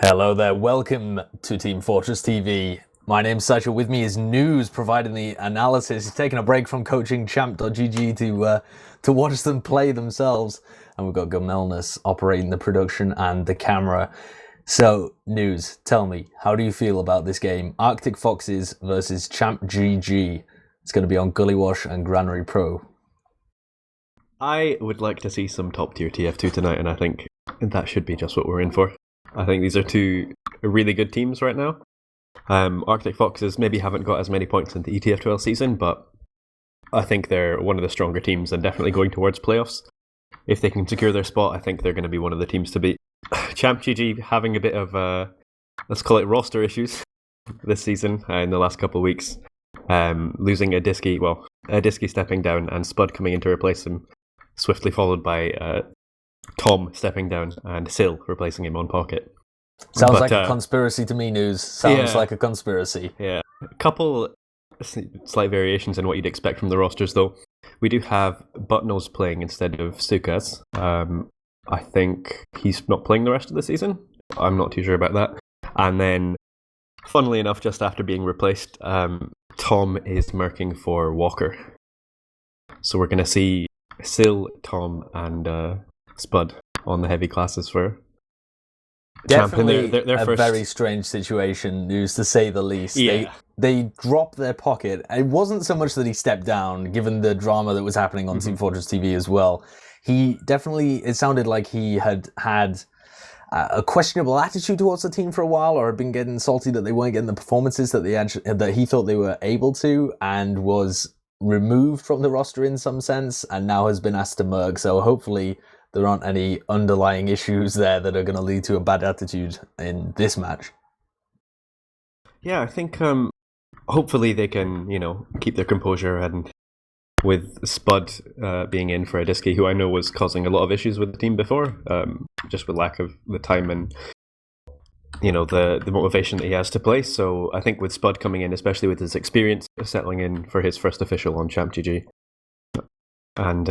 Hello there, welcome to Team Fortress TV. My name's Sideshow, with me is Nuze providing the analysis. He's taking a break from coaching ChampGG to watch them play themselves. And we've got Gamelnus operating the production and the camera. So, Nuze, tell me, how do you feel about this game? Arctic Foxes versus ChampGG. It's going to be on Gullywash and Granary Pro. I would like to see some top tier TF2 tonight, and I think that should be just what we're in for. I think these are two really good teams right now. Arctic Foxes maybe haven't got as many points in the ETF2L season, but I think they're one of the stronger teams and definitely going towards playoffs. If they can secure their spot, I think they're going to be one of the teams to beat. ChampGG having a bit of, let's call it roster issues this season in the last couple of weeks. Losing a Disky stepping down and Spud coming in to replace him, swiftly followed by Tom stepping down and Sil replacing him on pocket. Sounds like a conspiracy to me, Nuze. Sounds like a conspiracy. Yeah. A couple slight variations in what you'd expect from the rosters, though. We do have Buttnose playing instead of Sukas. I think he's not playing the rest of the season. I'm not too sure about that. And then, funnily enough, just after being replaced, Tom is murking for Walker. So we're going to see Sil, Tom, and Spud on the heavy classes for Definitely their a first... very strange situation, News, to say the least. Yeah. They dropped their pocket. It wasn't so much that he stepped down, given the drama that was happening on Team Fortress TV as well. He definitely, it sounded like he had a questionable attitude towards the team for a while, or had been getting salty that they weren't getting the performances that he thought they were able to, and was removed from the roster in some sense, and now has been asked to merc. So hopefully there aren't any underlying issues there that are going to lead to a bad attitude in this match. Yeah, I think hopefully they can, keep their composure, and with Spud being in for a Disky, who I know was causing a lot of issues with the team before, just with lack of the time and the motivation that he has to play. So I think with Spud coming in, especially with his experience, settling in for his first official on ChampGG, and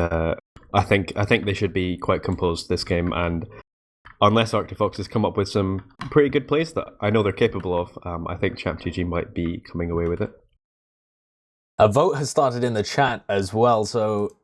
I think they should be quite composed this game, and unless Arctic Foxes come up with some pretty good plays that I know they're capable of, I think ChampGG might be coming away with it. A vote has started in the chat as well, so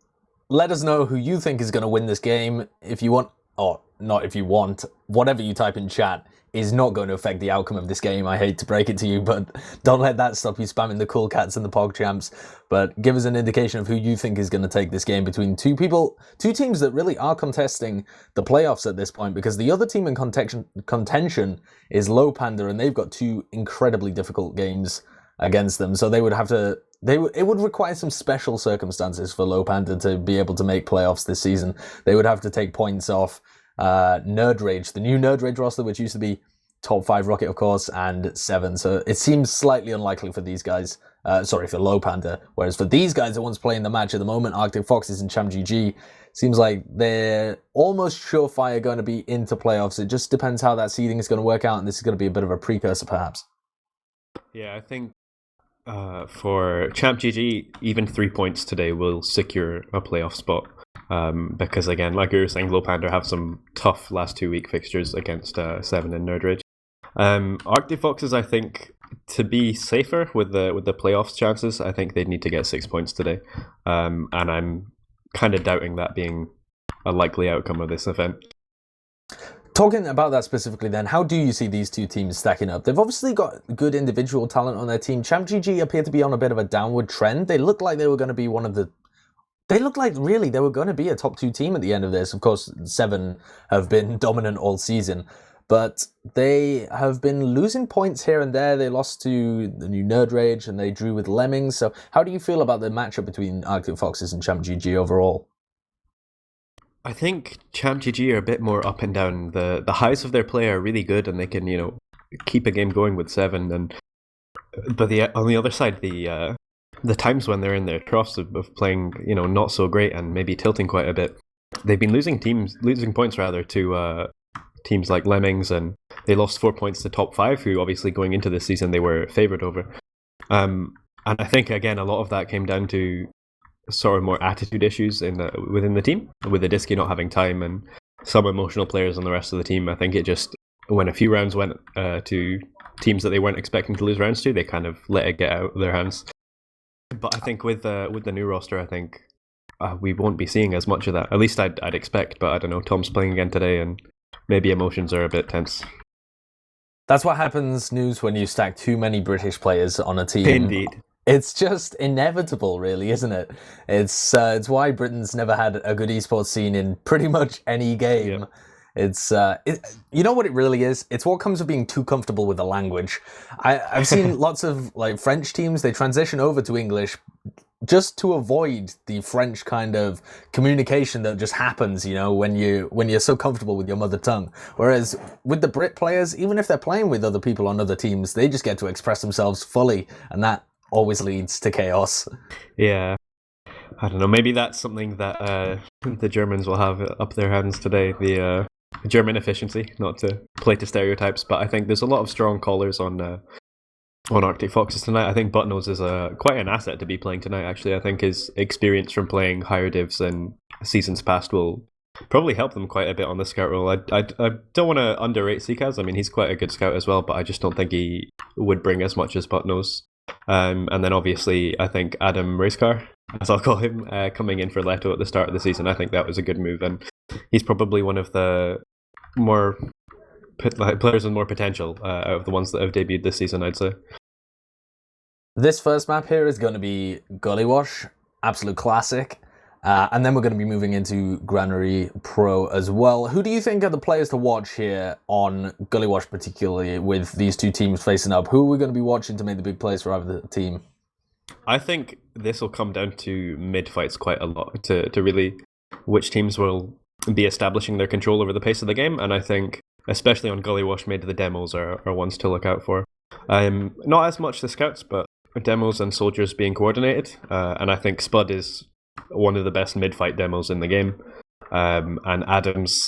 let us know who you think is going to win this game. If you want, or not if you want, whatever you type in chat is not going to affect the outcome of this game. I hate to break it to you, but don't let that stop you spamming the cool cats and the pog champs. But give us an indication of who you think is going to take this game between two teams that really are contesting the playoffs at this point, because the other team in contention is Low Panda, and they've got two incredibly difficult games against them. So they would have to, it would require some special circumstances for Low Panda to be able to make playoffs this season. They would have to take points off Nerd Rage, the new Nerd Rage roster, which used to be top 5 Rocket, of course, and 7. So it seems slightly unlikely for these guys, for Low Panda. Whereas for these guys, the ones playing the match at the moment, Arctic Foxes and ChampGG, seems like they're almost surefire going to be into playoffs. It just depends how that seeding is going to work out, and this is going to be a bit of a precursor, perhaps. Yeah, I think for ChampGG, even 3 points today will secure a playoff spot. Because again, like you were saying, Low Panda have some tough last 2 week fixtures against 7 and Nerd Rage. Arctic Foxes, I think, to be safer with the playoffs chances, I think they'd need to get 6 points today. And I'm kind of doubting that being a likely outcome of this event. Talking about that specifically then, how do you see these two teams stacking up? They've obviously got good individual talent on their team. ChampGG appeared to be on a bit of a downward trend. They looked like they were going to be they looked like really they were going to be a top 2 team at the end of this. Of course, 7 have been dominant all season, but they have been losing points here and there. They lost to the new Nerd Rage and they drew with Lemmings. So how do you feel about the matchup between Arctic Foxes and ChampGG overall? I think ChampGG are a bit more up and down. The highs of their play are really good, and they can, keep a game going with 7. But on the other side, the times when they're in their troughs of playing, not so great and maybe tilting quite a bit, they've been losing points to teams like Lemmings, and they lost 4 points to top 5, who obviously going into this season they were favoured over. And I think again a lot of that came down to sort of more attitude issues within the team, with the Disky not having time and some emotional players on the rest of the team. I think it just when a few rounds went to teams that they weren't expecting to lose rounds to, they kind of let it get out of their hands. But I think with the new roster, I think we won't be seeing as much of that. At least I'd expect, but I don't know. Tom's playing again today, and maybe emotions are a bit tense. That's what happens, nuze, when you stack too many British players on a team. Indeed. It's just inevitable, really, isn't it? It's why Britain's never had a good esports scene in pretty much any game. Yep. It's you know what it really is? It's what comes with being too comfortable with the language. I've seen lots of like French teams, they transition over to English just to avoid the French kind of communication that just happens, you know, when you're so comfortable with your mother tongue. Whereas with the Brit players, even if they're playing with other people on other teams, they just get to express themselves fully, and that always leads to chaos. Yeah. I don't know, maybe that's something that the Germans will have up their hands today, the German efficiency, not to play to stereotypes, but I think there's a lot of strong callers on Arctic Foxes tonight. I think Buttnose is quite an asset to be playing tonight, actually. I think his experience from playing higher divs in seasons past will probably help them quite a bit on the scout role. I don't want to underrate Seekaz. I mean, he's quite a good scout as well, but I just don't think he would bring as much as Buttnose. And then obviously, I think Adam Racecar, as I'll call him, coming in for Leto at the start of the season, I think that was a good move, and he's probably one of the more players with more potential out of the ones that have debuted this season, I'd say. This first map here is going to be Gully Wash, absolute classic. And then we're going to be moving into Granary Pro as well. Who do you think are the players to watch here on Gully Wash, particularly with these two teams facing up? Who are we going to be watching to make the big plays for either team? I think this will come down to mid fights quite a lot to really which teams will be establishing their control over the pace of the game. And I think, especially on Gully Wash, maybe the demos are ones to look out for. Not as much the scouts, but demos and soldiers being coordinated. And I think Spud is one of the best mid-fight demos in the game. And Adam's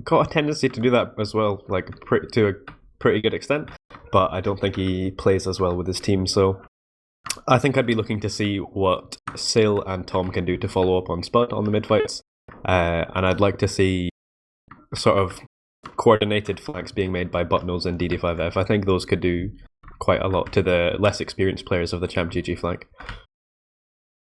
got a tendency to do that as well, like to a pretty good extent. But I don't think he plays as well with his team. So I think I'd be looking to see what Sil and Tom can do to follow up on Spud on the mid-fights. And I'd like to see sort of coordinated flanks being made by Buttnose and DD5F. I think those could do quite a lot to the less experienced players of the ChampGG flank.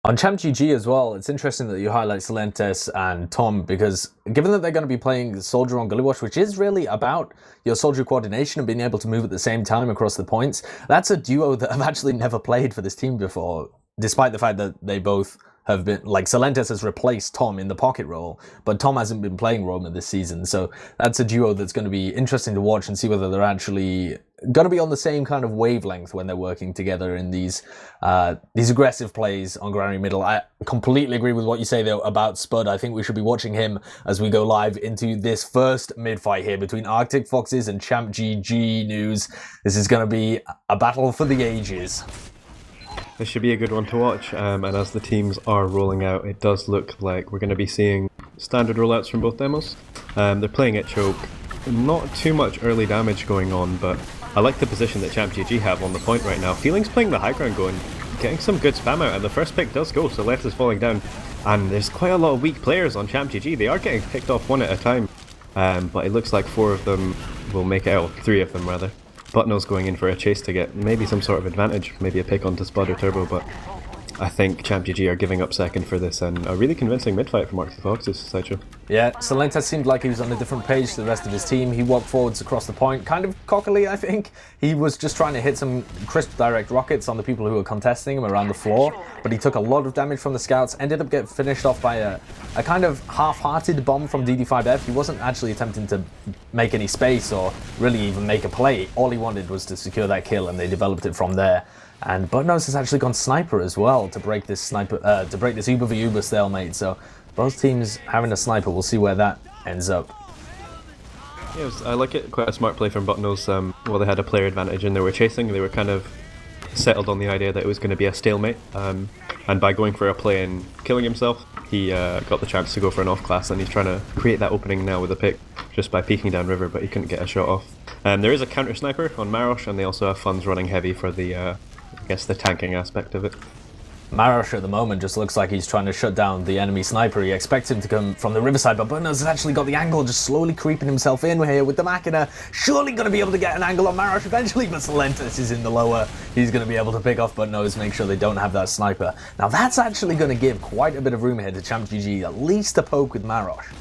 On ChampGG as well, it's interesting that you highlight Silentes and Tom, because given that they're going to be playing Soldier on Gully Wash, which is really about your soldier coordination and being able to move at the same time across the points, that's a duo that have actually never played for this team before, despite the fact that they both have been, like, Silentes has replaced Tom in the pocket role, but Tom hasn't been playing Roma this season, so that's a duo that's going to be interesting to watch and see whether they're actually going to be on the same kind of wavelength when they're working together in these aggressive plays on Granary Middle. I completely agree with what you say, though, about Spud. I think we should be watching him as we go live into this first mid-fight here between Arctic Foxes and ChampGG nuze. This is going to be a battle for the ages. This should be a good one to watch, and as the teams are rolling out, it does look like we're going to be seeing standard rollouts from both demos. They're playing at choke, not too much early damage going on, but I like the position that ChampGG have on the point right now. Feeling's playing the high ground going, getting some good spam out, and the first pick does go, so Left is falling down. And there's quite a lot of weak players on ChampGG. They are getting picked off one at a time, but it looks like 4 of them will make it out, 3 of them rather. Buttnose going in for a chase to get maybe some sort of advantage, maybe a pick onto Spud or Turbo, but I think ChampGG are giving up second for this, and a really convincing mid-fight from Arctic Foxes, Sideshow. Yeah, Silentes seemed like he was on a different page to the rest of his team. He walked forwards across the point, kind of cockily, I think. He was just trying to hit some crisp direct rockets on the people who were contesting him around the floor, but he took a lot of damage from the scouts, ended up getting finished off by a kind of half-hearted bomb from DD5F. He wasn't actually attempting to make any space or really even make a play. All he wanted was to secure that kill, and they developed it from there. And Buttnose has actually gone sniper as well to break this Uber v Uber stalemate. So both teams having a sniper. We'll see where that ends up. Yes, I like it. Quite a smart play from Buttnose. Well, they had a player advantage and they were chasing. They were kind of settled on the idea that it was going to be a stalemate. And by going for a play and killing himself, he got the chance to go for an off class, and he's trying to create that opening now with a pick just by peeking down river, but he couldn't get a shot off. There is a counter sniper on Marosh, and they also have funds running heavy for the I guess the tanking aspect of it. Marosh at the moment just looks like he's trying to shut down the enemy sniper. He expects him to come from the riverside, but Butnos has actually got the angle, just slowly creeping himself in here with the Machina. Surely going to be able to get an angle on Marosh eventually, but Silentis is in the lower. He's going to be able to pick off Butnos, make sure they don't have that sniper. Now that's actually going to give quite a bit of room here to ChampGG, at least a poke with Marosh.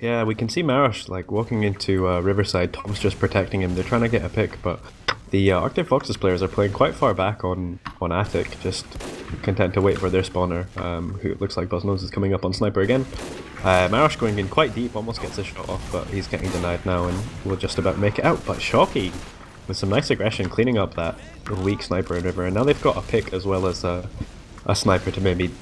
Yeah, we can see Marosh like walking into Riverside. Tom's just protecting him. They're trying to get a pick, but the Arctic Foxes players are playing quite far back on Attic, just content to wait for their spawner, who looks like Buzznose is coming up on Sniper again. Marosh going in quite deep, almost gets a shot off, but he's getting denied now and will just about make it out. But Shocky, with some nice aggression, cleaning up that weak Sniper in River, and now they've got a pick as well as a Sniper to maybe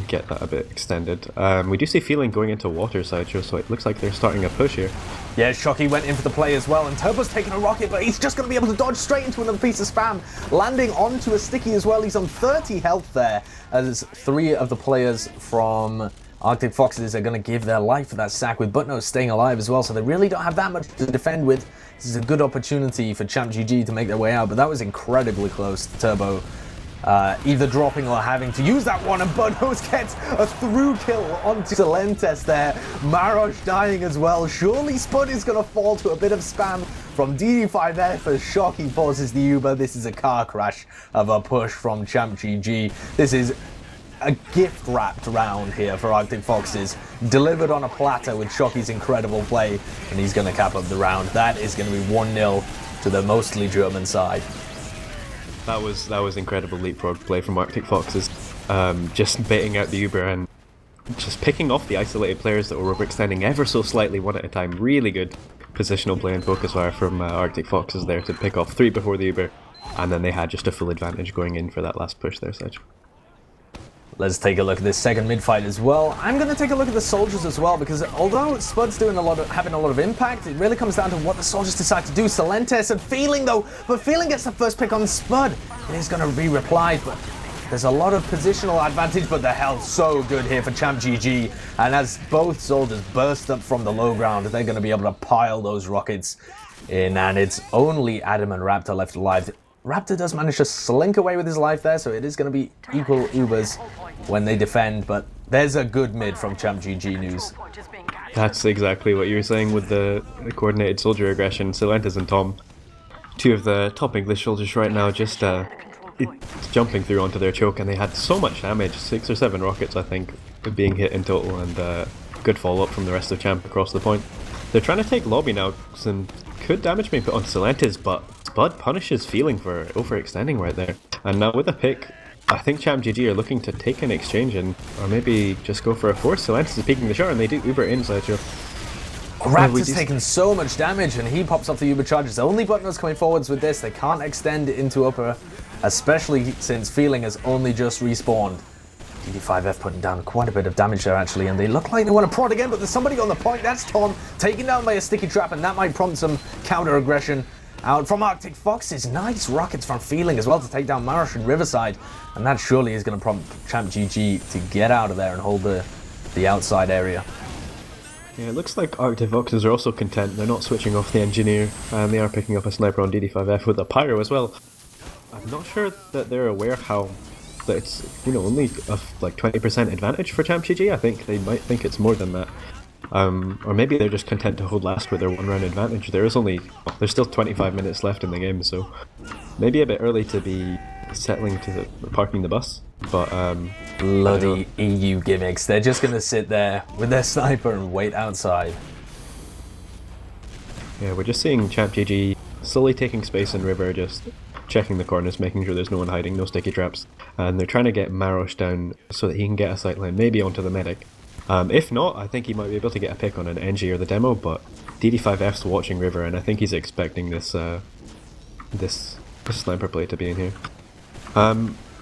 get that a bit extended. We do see Feeling going into water Sideshow, so it looks like they're starting a push here. Yeah, Shocky went in for the play as well, and Turbo's taking a rocket, but he's just going to be able to dodge straight into another piece of spam, landing onto a sticky as well. He's on 30 health there, as 3 of the players from Arctic Foxes are going to give their life for that sack, with Butnos staying alive as well, so they really don't have that much to defend with. This is a good opportunity for ChampGG to make their way out, but that was incredibly close to Turbo either dropping or having to use that one, and Butnos gets a through kill onto Silentes there. Marosh dying as well. Surely Spud is going to fall to a bit of spam from DD5F as Shocky forces the Uber. This is a car crash of a push from ChampGG. This is a gift wrapped round here for Arctic Foxes, delivered on a platter with Shocky's incredible play, and he's going to cap up the round. That is going to be 1-0 to the mostly German side. That was incredible leapfrog play from Arctic Foxes, just baiting out the Uber and just picking off the isolated players that were overextending ever so slightly one at a time. Really good positional play and focus fire from Arctic Foxes there to pick off 3 before the Uber, and then they had just a full advantage going in for that last push there, Sedge. Let's take a look at this second mid-fight as well. I'm going to take a look at the soldiers as well, because although Spud's having a lot of impact, it really comes down to what the soldiers decide to do. Silentes and Feeling though, but Feeling gets the first pick on Spud. It is going to be replied, but there's a lot of positional advantage, but the health so good here for ChampGG. And as both soldiers burst up from the low ground, they're going to be able to pile those rockets in, and it's only Adam and Raptor left alive. Raptor does manage to slink away with his life there, so it is going to be equal Ubers when they defend, but there's a good mid from ChampGG nuze. That's exactly what you were saying with the coordinated soldier aggression. Silentes and Tom, 2 of the top English soldiers right now, just jumping through onto their choke, and they had so much damage, 6 or 7 rockets I think being hit in total, and good follow-up from the rest of Champ across the point. They're trying to take lobby now, and could damage being put on Silentes, but Spud punishes Feeling for overextending right there. And now with a pick, I think ChampGG are looking to take an exchange and or maybe just go for a force. Silentes is peeking the shot, and they do Uber inside show. Raptor's taken so much damage, and he pops off the Uber charges. Only Butnos coming forwards with this. They can't extend into upper, especially since Feeling has only just respawned. DD5F putting down quite a bit of damage there actually, and they look like they want to prod again, but there's somebody on the point. That's Tom, taken down by a sticky trap, and that might prompt some counter aggression out from Arctic Foxes. Nice rockets from Feeling as well to take down Marosh and Riverside, and that surely is going to prompt ChampGG to get out of there and hold the outside area. Yeah, it looks like Arctic Foxes are also content. They're not switching off the engineer, and they are picking up a sniper on DD5F with a pyro as well. I'm not sure that they're aware how that it's, you know, only like 20% advantage for ChampGG. I think they might think it's more than that. Or maybe they're just content to hold last with their 1 round advantage. There's still 25 minutes left in the game, so maybe a bit early to be settling to parking the bus. But bloody EU gimmicks. They're just going to sit there with their sniper and wait outside. Yeah, we're just seeing ChampGG slowly taking space in river, just checking the corners, making sure there's no one hiding, no sticky traps. And they're trying to get Marosh down so that he can get a sightline, maybe onto the medic. If not, I think he might be able to get a pick on an NG or the demo, but DD5F's watching river, and I think he's expecting this this sniper play to be in here.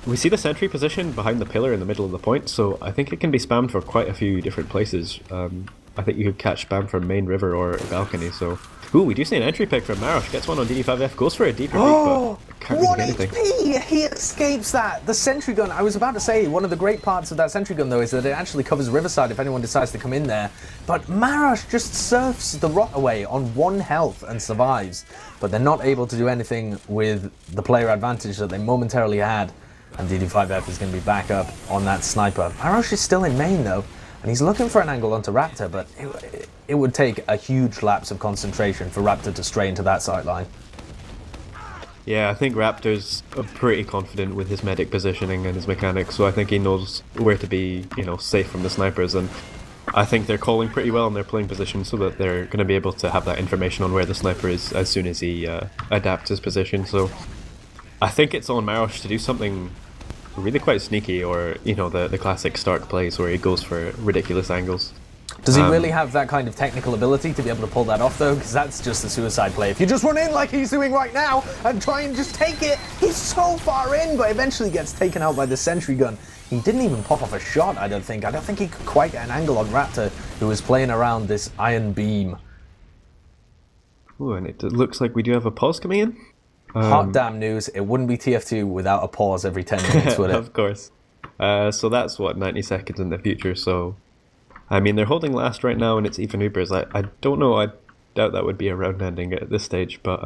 We see the sentry position behind the pillar in the middle of the point, so I think it can be spammed for quite a few different places. I think you could catch spam from main river or balcony, so... Ooh, we do see an entry pick from Marosh, gets one on DD5F, goes for a deeper peek, but can't really get anything. 1 HP! He escapes that! The sentry gun, I was about to say, one of the great parts of that sentry gun though is that it actually covers Riverside if anyone decides to come in there. But Marosh just surfs the rock away on 1 health and survives. But they're not able to do anything with the player advantage that they momentarily had And DD5F is going to be back up on that sniper. Marosh is still in main though, and he's looking for an angle onto Raptor, but it would take a huge lapse of concentration for Raptor to stray into that sideline. Yeah, I think Raptor's pretty confident with his medic positioning and his mechanics, so I think he knows where to be, safe from the snipers, and I think they're calling pretty well in their playing position so that they're going to be able to have that information on where the sniper is as soon as he adapts his position. So I think it's on Marosh to do something really quite sneaky, or, the classic Stark plays where he goes for ridiculous angles. Does he really have that kind of technical ability to be able to pull that off, though? Because that's just a suicide play. If you just run in like he's doing right now and try and just take it, he's so far in, but eventually gets taken out by the sentry gun. He didn't even pop off a shot, I don't think. I don't think he could quite get an angle on Raptor, who was playing around this iron beam. Ooh, and it looks like we do have a pause coming in. Hot damn news. It wouldn't be TF2 without a pause every 10 minutes, would it? Of course. So that's, 90 seconds in the future, so... I mean, they're holding last right now, and it's even Ubers. I don't know, I doubt that would be a round ending at this stage, but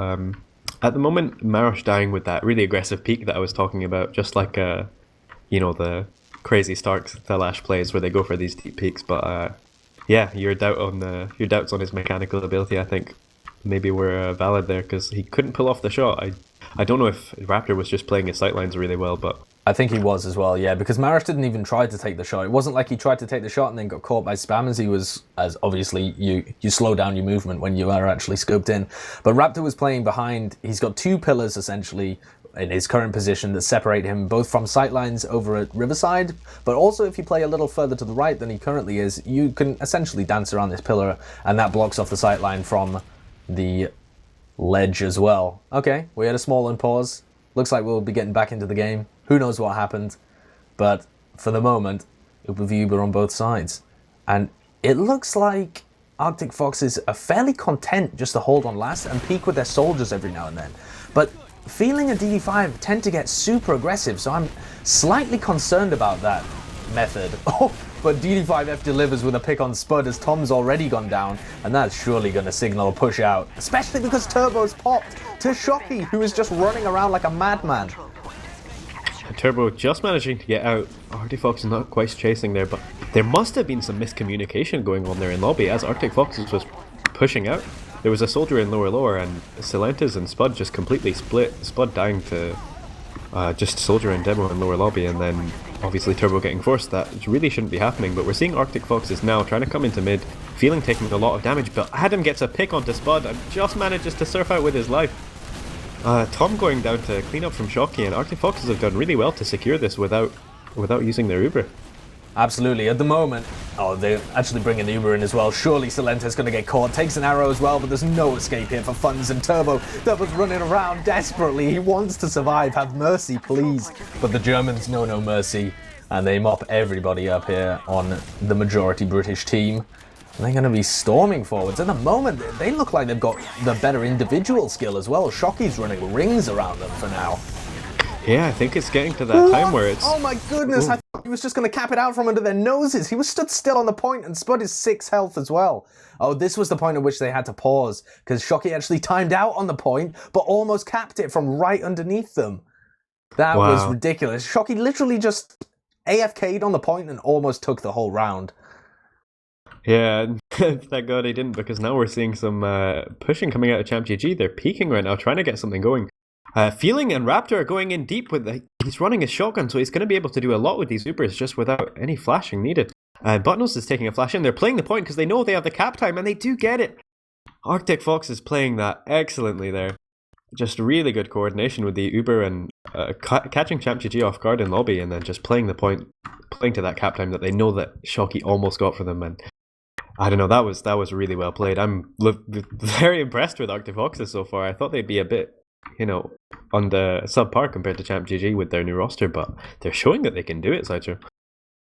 at the moment, Marosh dying with that really aggressive peak that I was talking about, just like, the crazy Stark Thalash plays where they go for these deep peaks, but yeah, your doubts on his mechanical ability, I think, maybe were valid there, because he couldn't pull off the shot. I don't know if Raptor was just playing his sightlines really well, but... I think he was as well, yeah, because Marosh didn't even try to take the shot. It wasn't like he tried to take the shot and then got caught by spammers. He was, as obviously you slow down your movement when you are actually scoped in. But Raptor was playing behind. He's got two pillars essentially in his current position that separate him both from sightlines over at Riverside, but also if you play a little further to the right than he currently is, you can essentially dance around this pillar, and that blocks off the sightline from the ledge as well. Okay, we had a small unpause. Looks like we'll be getting back into the game. Who knows what happened, but for the moment, Uber on both sides. And it looks like Arctic Foxes are fairly content just to hold on last and peek with their soldiers every now and then. But Feeling and DD5 tend to get super aggressive, so I'm slightly concerned about that method. Oh, but DD5F delivers with a pick on Spud as Tom's already gone down, and that's surely going to signal a push out, especially because Turbo's popped to Shocky, who is just running around like a madman. Turbo just managing to get out. Arctic Fox is not quite chasing there, but there must have been some miscommunication going on there in lobby as Arctic Fox was pushing out. There was a soldier in lower, and Silentas and Spud just completely split. Spud dying to just soldier and demo in lower lobby, and then obviously Turbo getting forced. That really shouldn't be happening, but we're seeing Arctic Foxes now trying to come into mid, Feeling taking a lot of damage, but Adam gets a pick onto Spud and just manages to surf out with his life. Tom going down to clean up from Shocky, and Arctic Foxes have done really well to secure this without using their Uber. Absolutely. At the moment, they're actually bringing the Uber in as well. Surely Silenta's going to get caught. Takes an arrow as well, but there's no escape here for Funds and Turbo. Turbo's running around desperately. He wants to survive. Have mercy, please. But the Germans know no mercy, and they mop everybody up here on the majority British team. And they're going to be storming forwards. At the moment, they look like they've got the better individual skill as well. Shocky's running rings around them for now. Yeah, I think it's getting to that time where it's... Oh my goodness, I thought he was just going to cap it out from under their noses. He was stood still on the point, and Spud is 6 health as well. Oh, this was the point at which they had to pause, because Shocky actually timed out on the point, but almost capped it from right underneath them. That was ridiculous. Shocky literally just AFK'd on the point and almost took the whole round. Yeah, thank God he didn't, because now we're seeing some pushing coming out of ChampGG. They're peeking right now, trying to get something going. Feeling and Raptor are going in deep with he's running his shotgun, so he's going to be able to do a lot with these Ubers just without any flashing needed. Buttnose is taking a flash in. They're playing the point because they know they have the cap time, and they do get it. Arctic Fox is playing that excellently there. Just really good coordination with the Uber and catching ChampGG off guard in lobby, and then just playing the point, playing to that cap time that they know that Shocky almost got for them. And I don't know, that was really well played. I'm very impressed with Arctic Foxes so far. I thought they'd be a bit, on the subpar compared to ChampGG with their new roster, but they're showing that they can do it, Sideshow.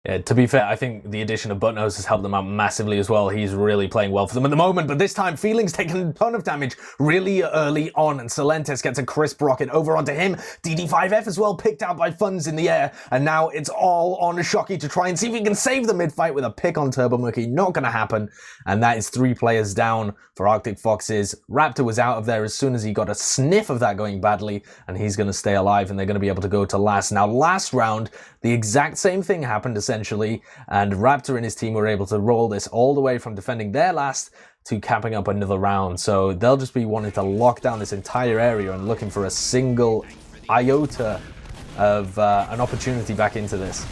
Yeah, to be fair, I think the addition of Buttnose has helped them out massively as well. He's really playing well for them at the moment, but this time Feeling's taking a ton of damage really early on, and Silentes gets a crisp rocket over onto him. DD5F as well, picked out by Funds in the air, and now it's all on Shocky to try and see if he can save the mid-fight with a pick on Turbo Monkey. Not going to happen, and that is 3 players down for Arctic Foxes. Raptor was out of there as soon as he got a sniff of that going badly, and he's going to stay alive, and they're going to be able to go to last. Now, last round, the exact same thing happened essentially, and Raptor and his team were able to roll this all the way from defending their last to capping up another round. So they'll just be wanting to lock down this entire area and looking for a single iota of an opportunity back into this.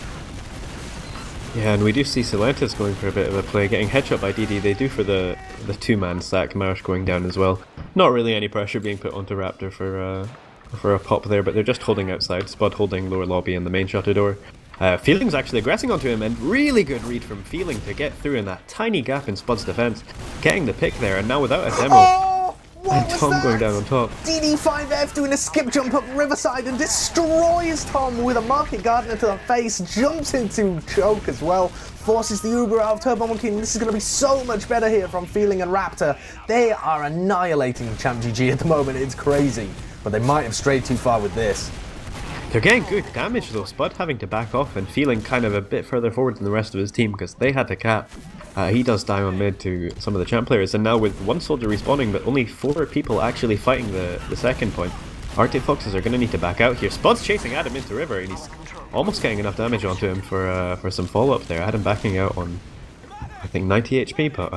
Yeah, and we do see Silentes going for a bit of a play, getting headshot by DD. They do for the 2-man stack, Marsh going down as well. Not really any pressure being put onto Raptor for a pop there, but they're just holding outside. Spud holding lower lobby and the main shutter door. Feeling's actually aggressing onto him, and really good read from Feeling to get through in that tiny gap in Spud's defense. Getting the pick there, and now without a demo. Oh, and Tom that? going down on top. DD5F doing a skip jump up Riverside and destroys Tom with a Market Gardener to the face. Jumps into choke as well. Forces the Uber out of Turbo Monkey, and this is going to be so much better here from Feeling and Raptor. They are annihilating ChampGG at the moment. It's crazy. But they might have strayed too far with this. They're getting good damage though, Spud having to back off and Feeling kind of a bit further forward than the rest of his team because they had to cap. He does die on mid to some of the champ players, and now with 1 soldier respawning but only 4 people actually fighting the second point, Arctic Foxes are going to need to back out here. Spud's chasing Adam into River, and he's almost getting enough damage onto him for some follow-up there. Adam backing out on, I think, 90 HP, but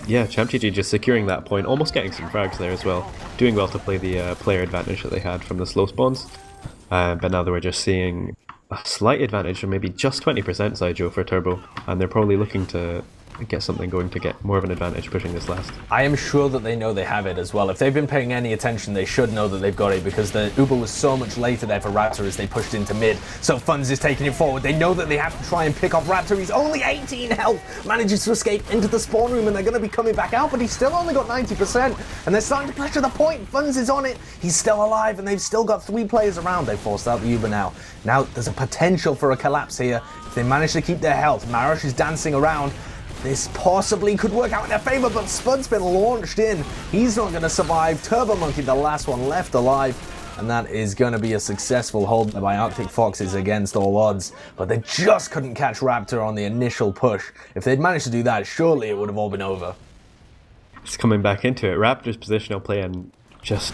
yeah, ChampGG just securing that point, almost getting some frags there as well. Doing well to play the player advantage that they had from the slow spawns. But now they were just seeing a slight advantage of maybe just 20% Sideshow for Turbo, and they're probably looking to get something going to get more of an advantage pushing this last. I am sure that they know they have it as well. If they've been paying any attention, they should know that they've got it, because the Uber was so much later there for Raptor as they pushed into mid. So Funds is taking it forward. They know that they have to try and pick off Raptor. He's only 18 health, manages to escape into the spawn room, and they're going to be coming back out, but he's still only got 90%, and they're starting to pressure the point. Funds is on it. He's still alive, and they've still got 3 players around. They've forced out the Uber now. Now there's a potential for a collapse here. If they manage to keep their health, Marish is dancing around. This possibly could work out in their favor, but Spud's been launched in. He's not going to survive. Turbo Monkey, the last one left alive, and that is going to be a successful hold by Arctic Foxes against all odds. But they just couldn't catch Raptor on the initial push. If they'd managed to do that, surely it would have all been over. It's coming back into it. Raptor's positional play and just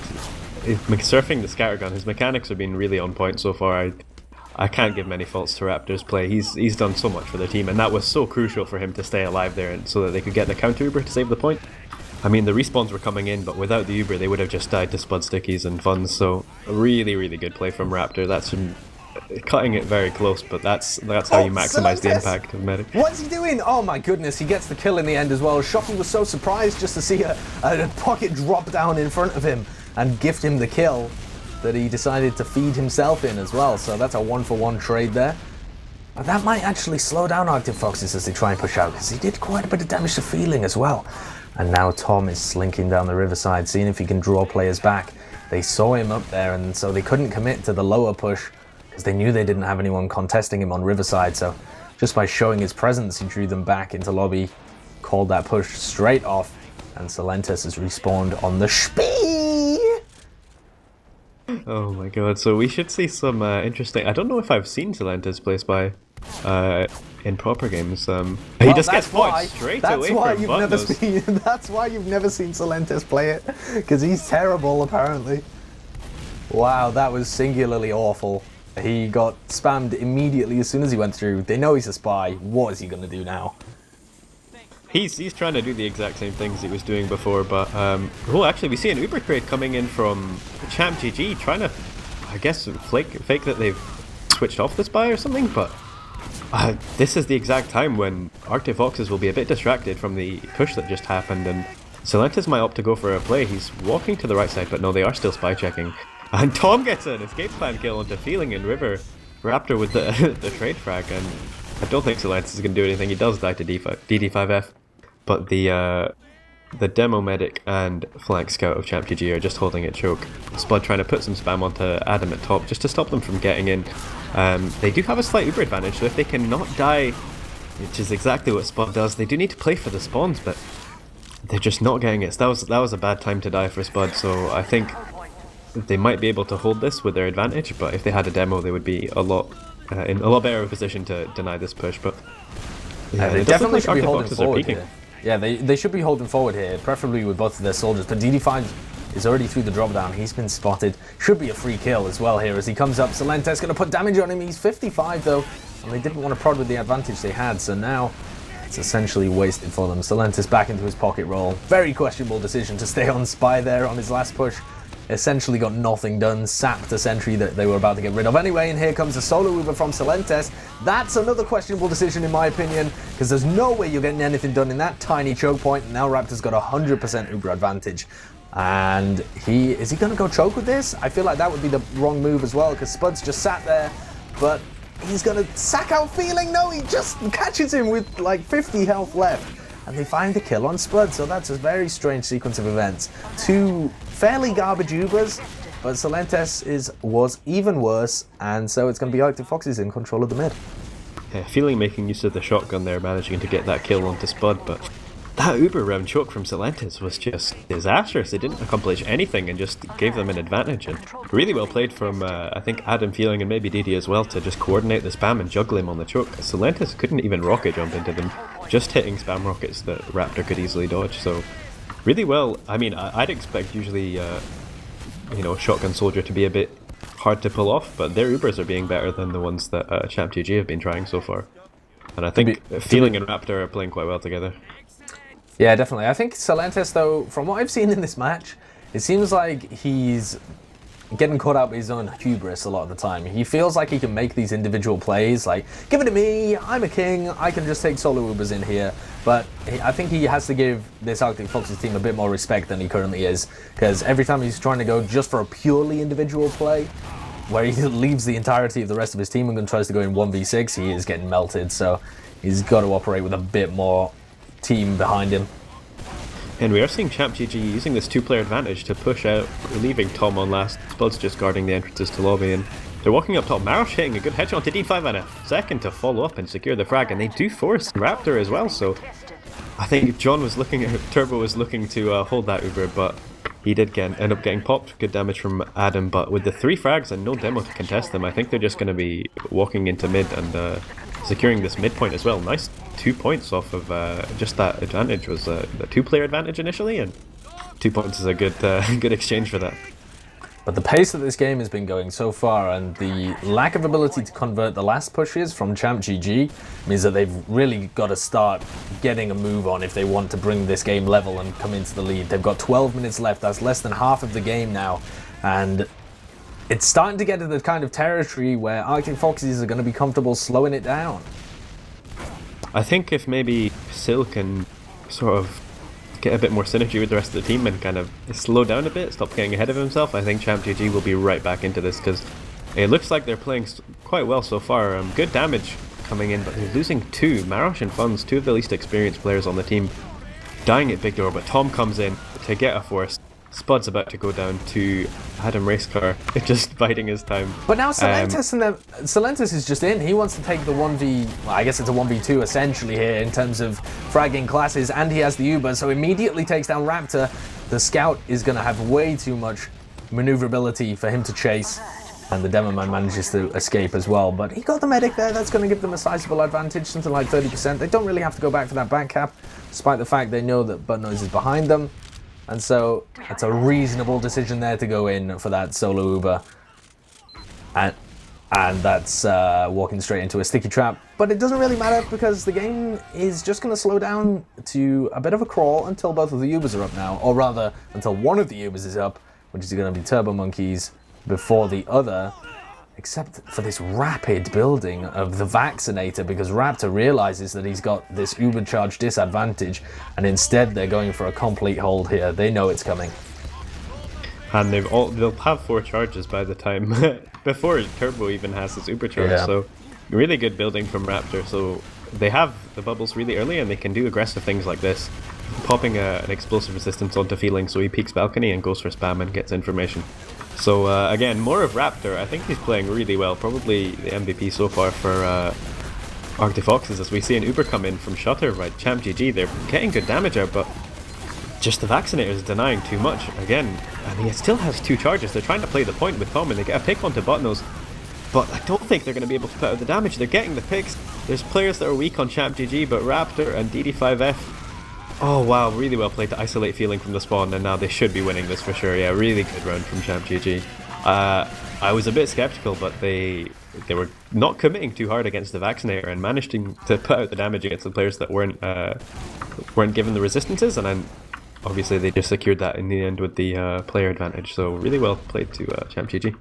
surfing the scattergun. His mechanics have been really on point so far. I can't give many faults to Raptor's play. He's done so much for their team, and that was so crucial for him to stay alive there and so that they could get the counter Uber to save the point. I mean, the respawns were coming in, but without the Uber, they would have just died to Spud Stickies and Funds, so a really, really good play from Raptor. That's cutting it very close, but that's how you maximize the impact of Medic. What's he doing? Oh my goodness, he gets the kill in the end as well. Shocky was so surprised just to see a pocket drop down in front of him and gift him the kill that he decided to feed himself in as well. So that's a 1-for-1 trade there. And that might actually slow down Arctic Foxes as they try and push out, because he did quite a bit of damage to Feeling as well. And now Tom is slinking down the riverside, seeing if he can draw players back. They saw him up there, and so they couldn't commit to the lower push because they knew they didn't have anyone contesting him on riverside. So just by showing his presence, he drew them back into lobby, called that push straight off, and Silentes has respawned on the Spee. Oh my god, so we should see some interesting... I don't know if I've seen Silentes play Spy in proper games. He just gets points straight away from Buttnose. That's why you've never seen Silentes play it, because he's terrible apparently. Wow, that was singularly awful. He got spammed immediately as soon as he went through. They know he's a spy. What is he going to do now? He's trying to do the exact same things he was doing before, but oh, actually we see an Uber trade coming in from ChampGG trying to, I guess, fake that they've switched off the spy or something, but this is the exact time when Arctic Foxes will be a bit distracted from the push that just happened, and Silentes might opt to go for a play. He's walking to the right side, but no, they are still spy checking. And Tom gets an escape plan kill onto Feeling in River. Raptor with the trade frag, and I don't think Silentes is going to do anything. He does die to DD5F. But the demo medic and flank scout of ChampGG are just holding it choke. Spud trying to put some spam onto Adam at top just to stop them from getting in. They do have a slight Uber advantage, so if they cannot die, which is exactly what Spud does, they do need to play for the spawns, but they're just not getting it. So that was a bad time to die for Spud, so I think they might be able to hold this with their advantage, but if they had a demo, they would be in a lot better of a position to deny this push. But yeah, they definitely should be holding Foxes forward here. Yeah, they should be holding forward here, preferably with both of their soldiers. But DD5 is already through the drop down. He's been spotted. Should be a free kill as well here as he comes up. Silentes going to put damage on him. He's 55 though, and they didn't want to prod with the advantage they had, so now it's essentially wasted for them. Silentes back into his pocket roll. Very questionable decision to stay on Spy there on his last push. Essentially got nothing done, sapped a sentry that they were about to get rid of anyway, and here comes a solo Uber from Silentes. That's another questionable decision in my opinion, because there's no way you're getting anything done in that tiny choke point, and now Raptor's got 100% Uber advantage. And is he going to go choke with this? I feel like that would be the wrong move as well, because Spud's just sat there, but he's going to sack out Feeling. No, he just catches him with like 50 health left. And they find the kill on Spud, so that's a very strange sequence of events. Two fairly garbage Ubers, but Silentes was even worse, and so it's going to be Arctic Foxes in control of the mid. Yeah, Feeling making use of the shotgun there, managing to get that kill onto Spud, but that Uber round choke from Silentes was just disastrous. They didn't accomplish anything and just gave them an advantage. And really well played from, I think, Adam Feeling and maybe DD as well to just coordinate the spam and juggle him on the choke. Silentes couldn't even rocket jump into them, just hitting spam rockets that Raptor could easily dodge. So really well. I mean, I'd expect usually, you know, a shotgun soldier to be a bit hard to pull off, but their Ubers are being better than the ones that ChampGG have been trying so far. And I think Feeling and Raptor are playing quite well together. Yeah, definitely. I think Silentes, though, from what I've seen in this match, it seems like he's getting caught out by his own hubris a lot of the time. He feels like he can make these individual plays, like, give it to me, I'm a king, I can just take solo Ubers in here. But I think he has to give this Arctic Foxes team a bit more respect than he currently is, because every time he's trying to go just for a purely individual play, where he leaves the entirety of the rest of his team and tries to go in 1v6, he is getting melted, so he's got to operate with a bit more team behind him. And we are seeing ChampGG using this two-player advantage to push out, leaving Tom on last. Spud's just guarding the entrances to lobby, and they're walking up top. Marosh hitting a good headshot onto D5 and a second to follow up and secure the frag, and they do force Raptor as well, so I think John was looking at, Turbo was looking to hold that Uber, but he did end up getting popped. Good damage from Adam, but with the 3 frags and no demo to contest them, I think they're just going to be walking into mid and securing this midpoint as well. Nice 2 points off of just that advantage. Was a 2-player advantage initially, and 2 points is a good good exchange for that. But the pace that this game has been going so far, and the lack of ability to convert the last pushes from ChampGG, means that they've really got to start getting a move on if they want to bring this game level and come into the lead. They've got 12 minutes left. That's less than half of the game now, and it's starting to get to the kind of territory where Arctic Foxes are going to be comfortable slowing it down. I think if maybe Sil can sort of get a bit more synergy with the rest of the team and kind of slow down a bit, stop getting ahead of himself, I think ChampGG will be right back into this, because it looks like they're playing quite well so far. Good damage coming in, but they're losing 2. Marosh and Funds, 2 of the least experienced players on the team, dying at big door, but Tom comes in to get a force. Spud's about to go down to Adam Racecar, just biding his time. But now Silentes is just in. He wants to take the 1v, well, I guess it's a 1v2 essentially here in terms of fragging classes, and he has the Uber, so immediately takes down Raptor. The Scout is going to have way too much maneuverability for him to chase, and the Demo Man manages to escape as well. But he got the medic there. That's going to give them a sizable advantage, something like 30%. They don't really have to go back for that back cap, despite the fact they know that Bud Noise is behind them. And so it's a reasonable decision there to go in for that solo Uber. And that's walking straight into a sticky trap. But it doesn't really matter, because the game is just going to slow down to a bit of a crawl until both of the Ubers are up now. Or rather, until one of the Ubers is up, which is going to be Turbo Monkeys before the other. Except for this rapid building of the Vaccinator, because Raptor realizes that he's got this Uber charge disadvantage, and instead they're going for a complete hold here. They know it's coming. And they'll have 4 charges by the time before Turbo even has his Uber charge. Yeah. So really good building from Raptor. So they have the bubbles really early, and they can do aggressive things like this, popping an explosive resistance onto Feeling, so he peeks balcony and goes for spam and gets information. So again, more of Raptor. I think he's playing really well. Probably the MVP so far for Arctic Foxes, as we see an Uber come in from Shutter by ChampGG. They're getting good damage out, but just the Vaccinator is denying too much again. And he still has 2 charges. They're trying to play the point with Tom, and they get a pick onto Botnose. But I don't think they're going to be able to put out the damage. They're getting the picks. There's players that are weak on ChampGG, but Raptor and DD5F. Oh wow, really well played to isolate Feeling from the spawn, and now they should be winning this for sure. Yeah, really good round from ChampGG. I was a bit skeptical, but they were not committing too hard against the Vaccinator and managed to put out the damage against the players that weren't given the resistances, and then obviously they just secured that in the end with the player advantage. So really well played to ChampGG.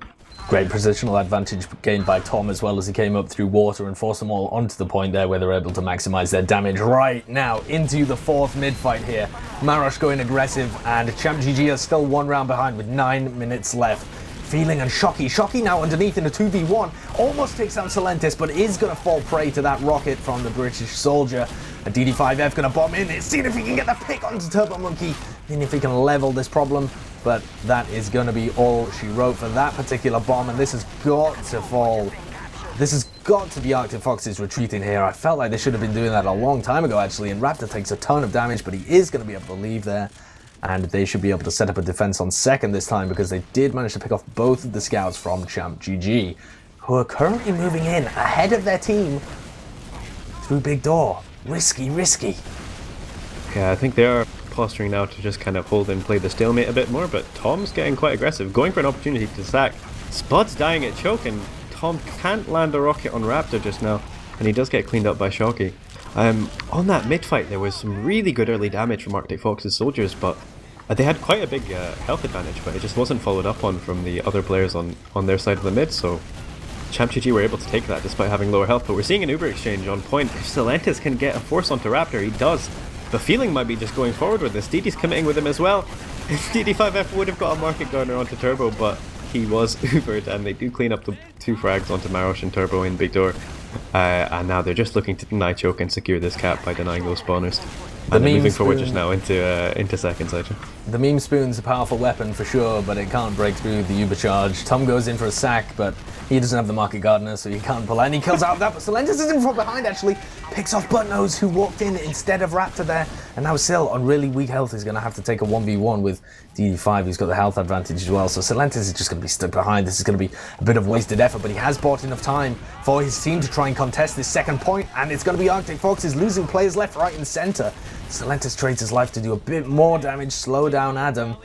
Great positional advantage gained by Tom as well, as he came up through water and forced them all onto the point there where they're able to maximize their damage. Right now into the 4th mid fight here. Marosh going aggressive, and ChampGG is still 1 round behind with 9 minutes left. Feeling and Shocky. Shocky now underneath in a 2v1. Almost takes out Silentis, but is going to fall prey to that rocket from the British soldier. And DD5F going to bomb in. See if he can get the pick onto Turbo Monkey. Seeing if he can level this problem. But that is going to be all she wrote for that particular bomb. And this has got to fall. This has got to be Arctic Foxes retreating here. I felt like they should have been doing that a long time ago, actually. And Raptor takes a ton of damage, but he is going to be able to leave there. And they should be able to set up a defense on second this time, because they did manage to pick off both of the scouts from ChampGG, who are currently moving in ahead of their team through Big Door. Risky, risky. Yeah, I think they are posturing now to just kind of hold and play the stalemate a bit more, but Tom's getting quite aggressive, going for an opportunity to sack. Spud's dying at choke, and Tom can't land a rocket on Raptor just now, and he does get cleaned up by Shocky. On that mid-fight, there was some really good early damage from Arctic Fox's soldiers, but they had quite a big health advantage, but it just wasn't followed up on from the other players on their side of the mid, so ChampGG were able to take that despite having lower health. But we're seeing an Uber exchange on point. If Silentis can get a force onto Raptor, he does. The Feeling might be just going forward with this. DD's committing with him as well. DD5F would have got a market garner onto Turbo, but he was Ubered, and they do clean up the 2 frags onto Marosh and Turbo in Big Door. And now they're just looking to deny choke and secure this cap by denying those spawners. And they're moving forward just now into second Sideshow. The meme spoon's a powerful weapon for sure, but it can't break through the Uber charge. Tom goes in for a sack, but he doesn't have the market gardener, so he can't pull out. And he kills out that, but Silentis is in from behind, actually. Picks off Buttnose, who walked in instead of Raptor there. And now Sil, on really weak health, is going to have to take a 1v1 with DD5, who's got the health advantage as well. So Silentis is just going to be stuck behind. This is going to be a bit of wasted effort, but he has bought enough time for his team to try and contest this second point. And it's going to be Arctic Foxes losing players left, right, and center. Silentis trades his life to do a bit more damage, slow down Adam.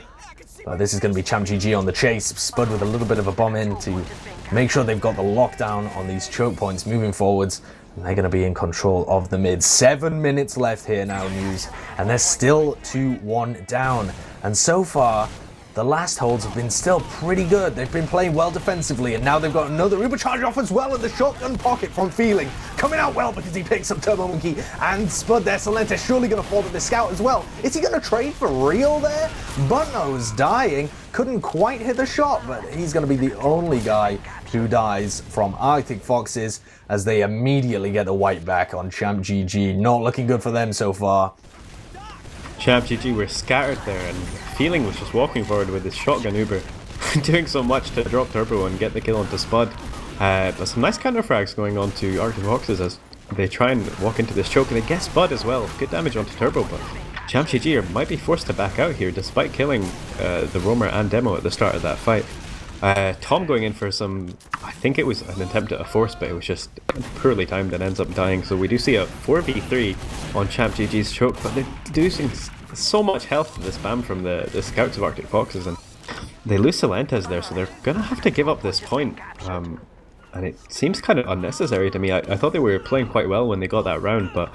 But this is going to be ChampGG on the chase. Spud with a little bit of a bomb in to make sure they've got the lockdown on these choke points moving forwards. And they're going to be in control of the mid. 7 minutes left here now, nuze. And they're still 2-1 down. And so far, the last holds have been still pretty good. They've been playing well defensively, and now they've got another Uber charge off as well, and the shotgun pocket from Feeling coming out well because he picks up Turbo Monkey and Spud there. Silentis surely going to fall to the scout as well. Is he going to trade for real there? Buttnose dying. Couldn't quite hit the shot, but he's going to be the only guy who dies from Arctic Foxes as they immediately get the white back on ChampGG. Not looking good for them so far. ChampGG were scattered there, and Feeling was just walking forward with his shotgun Uber, doing so much to drop Turbo and get the kill onto Spud. But some nice counter frags going on to Arctic Foxes as they try and walk into this choke, and they get Spud as well. Good damage onto Turbo, but ChampGG might be forced to back out here despite killing the Roamer and Demo at the start of that fight. Tom going in for some, I think it was an attempt at a force, but it was just poorly timed and ends up dying. So we do see a 4v3 on ChampGG's choke, but they're reducing so much health to the spam from the scouts of Arctic Foxes, and they lose Silentis there, so they're going to have to give up this point. And it seems kind of unnecessary to me. I thought they were playing quite well when they got that round, but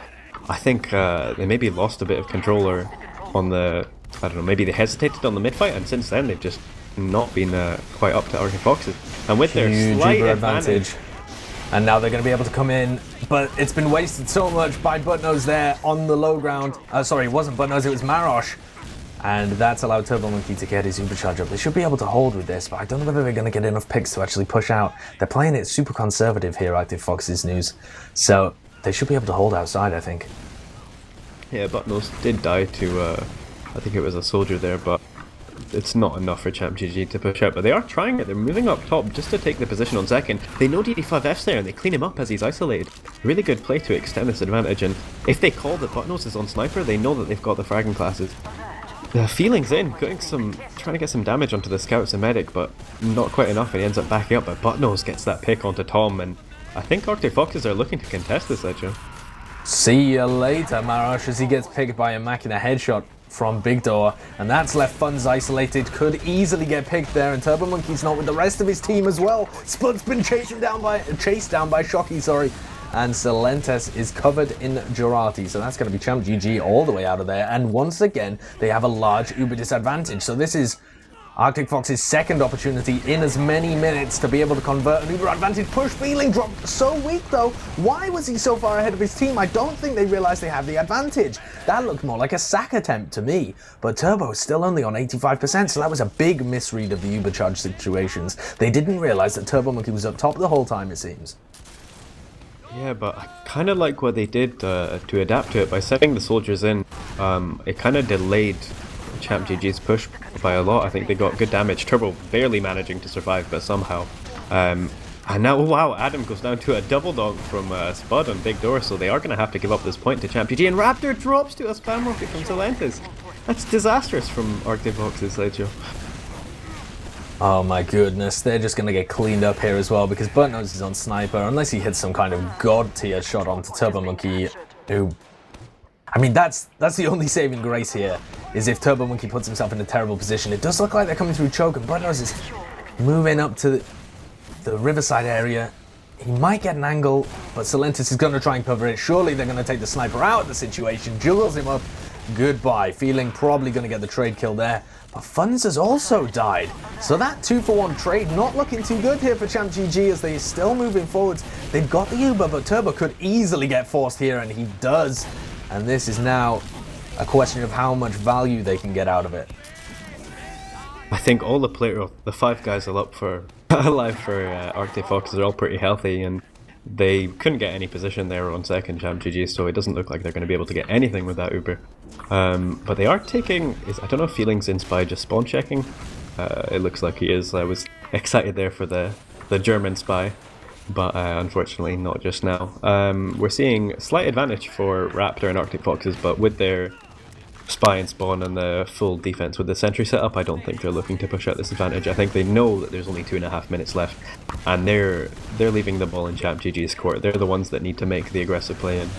I think they maybe lost a bit of control or on the, I don't know, maybe they hesitated on the mid fight, and since then they've just not been quite up to Arctic Foxes. And with their slight advantage, and now they're going to be able to come in, but it's been wasted so much by Buttnose there on the low ground. Sorry, it wasn't Buttnose, it was Marosh. And that's allowed Turbo Monkey to get his Uber charge up. They should be able to hold with this, but I don't know whether they're going to get enough picks to actually push out. They're playing it super conservative here, Arctic Foxes nuze. So they should be able to hold outside, I think. Yeah, Buttnose did die to, I think it was a soldier there, but it's not enough for ChampGG to push out, but they are trying it. They're moving up top just to take the position on second. They know DD5F's there and they clean him up as he's isolated. Really good play to extend this advantage, and if they call the buttnose is on sniper, they know that they've got the fragging classes. The feeling's in, trying to get some damage onto the scouts and medic, but not quite enough, and he ends up backing up, but buttnose gets that pick onto Tom, and I think Arctic Foxes are looking to contest this, Sideshow. See you later, Marash, as he gets picked by a Machina headshot from Big Door, and that's left Funds isolated. Could easily get picked there, and Turbo Monkey's not with the rest of his team as well. Spud's been chased down by Shocky, sorry. And Silentes is covered in Jurati, so that's going to be ChampGG all the way out of there. And once again, they have a large Uber disadvantage. So this is Arctic Fox's second opportunity in as many minutes to be able to convert an Uber advantage push. Feeling dropped so weak though. Why was he so far ahead of his team? I don't think they realized they have the advantage. That looked more like a sack attempt to me. But Turbo is still only on 85%, so that was a big misread of the Uber charge situations. They didn't realize that Turbo Monkey was up top the whole time, it seems. Yeah, but I kind of like what they did to adapt to it by setting the soldiers in. It kind of delayed ChampGG's push by a lot. I think they got good damage. Turbo barely managing to survive, but somehow. And now, wow, Adam goes down to a double dog from Spud on Big Door, so they are going to have to give up this point to ChampGG. And Raptor drops to a spam rocket from Silentes. That's disastrous from Arctic Fox's, Sideshow. Oh my goodness, they're just going to get cleaned up here as well, because Buttnose is on sniper, unless he hits some kind of god tier shot onto Turbo Monkey, who... I mean, that's the only saving grace here, is if Turbo Monkey puts himself in a terrible position. It does look like they're coming through choke, and Buttnose is moving up to the riverside area. He might get an angle, but Silentes is going to try and cover it. Surely they're going to take the sniper out of the situation, juggles him up. Goodbye. Feeling probably going to get the trade kill there. But Funds has also died. So that 2-for-1 trade not looking too good here for ChampGG as they're still moving forwards. They've got the Uber, but Turbo could easily get forced here, and he does. And this is now a question of how much value they can get out of it. I think all the 5 guys alive for Arctic Foxes are all pretty healthy, and they couldn't get any position there on second ChampGG, so it doesn't look like they're going to be able to get anything with that Uber. But they are taking, I don't know if Feeling's in spy just spawn checking. It looks like he is. I was excited there for the German spy, but unfortunately not just now. We're seeing slight advantage for Raptor and Arctic Foxes, but with their spy and spawn and the full defense with the sentry setup, I don't think they're looking to push out this advantage. I think they know that there's only 2.5 minutes left, and they're leaving the ball in ChampGG's court. They're the ones that need to make the aggressive play and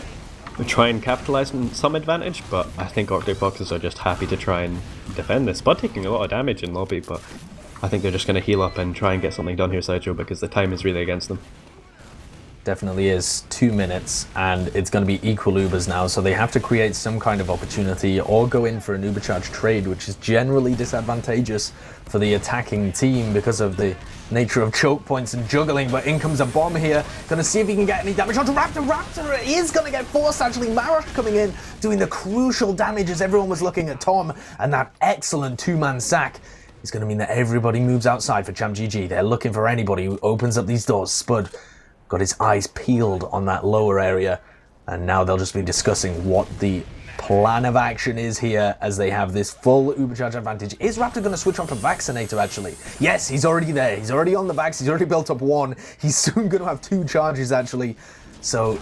try and capitalize on some advantage, but I think Arctic Foxes are just happy to try and defend this. Spud taking a lot of damage in lobby, but I think they're just going to heal up and try and get something done here, Sideshow, because the time is really against them. Definitely is. 2 minutes, and it's going to be equal Ubers now, so they have to create some kind of opportunity or go in for an Uber charge trade, which is generally disadvantageous for the attacking team because of the nature of choke points and juggling. But in comes a bomb here. Gonna see if he can get any damage onto Raptor. Raptor is gonna get forced, actually. Marash coming in, doing the crucial damage as everyone was looking at Tom, and that excellent 2-man sack is gonna mean that everybody moves outside for ChampGG. They're looking for anybody who opens up these doors. Spud got his eyes peeled on that lower area, and now they'll just be discussing what the plan of action is here as they have this full Ubercharge advantage. Is Raptor going to switch on to Vaccinator, actually? Yes, he's already there. He's already on the Vax. He's already built up 1. He's soon going to have 2 charges, actually. So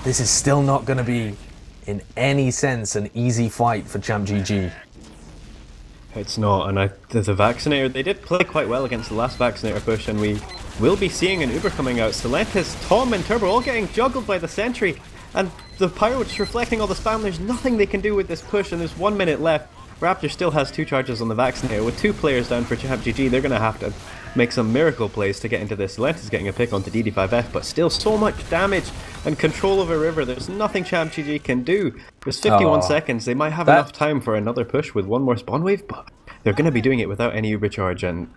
this is still not going to be, in any sense, an easy fight for ChampGG. It's not, and the Vaccinator, they did play quite well against the last Vaccinator push, and we will be seeing an Uber coming out. Silentes, Tom and Turbo all getting juggled by the sentry, and the Pyro just reflecting all the spam. There's nothing they can do with this push, and there's 1 minute left. Raptor still has 2 charges on the Vaccinator. With 2 players down for ChampGG, they're going to have to make some miracle plays to get into this. Silentes is getting a pick onto DD5F, but still so much damage and control over River. There's nothing ChampGG can do. There's 51 seconds. They might have enough time for another push with 1 more spawn wave, but they're going to be doing it without any Uber charge, and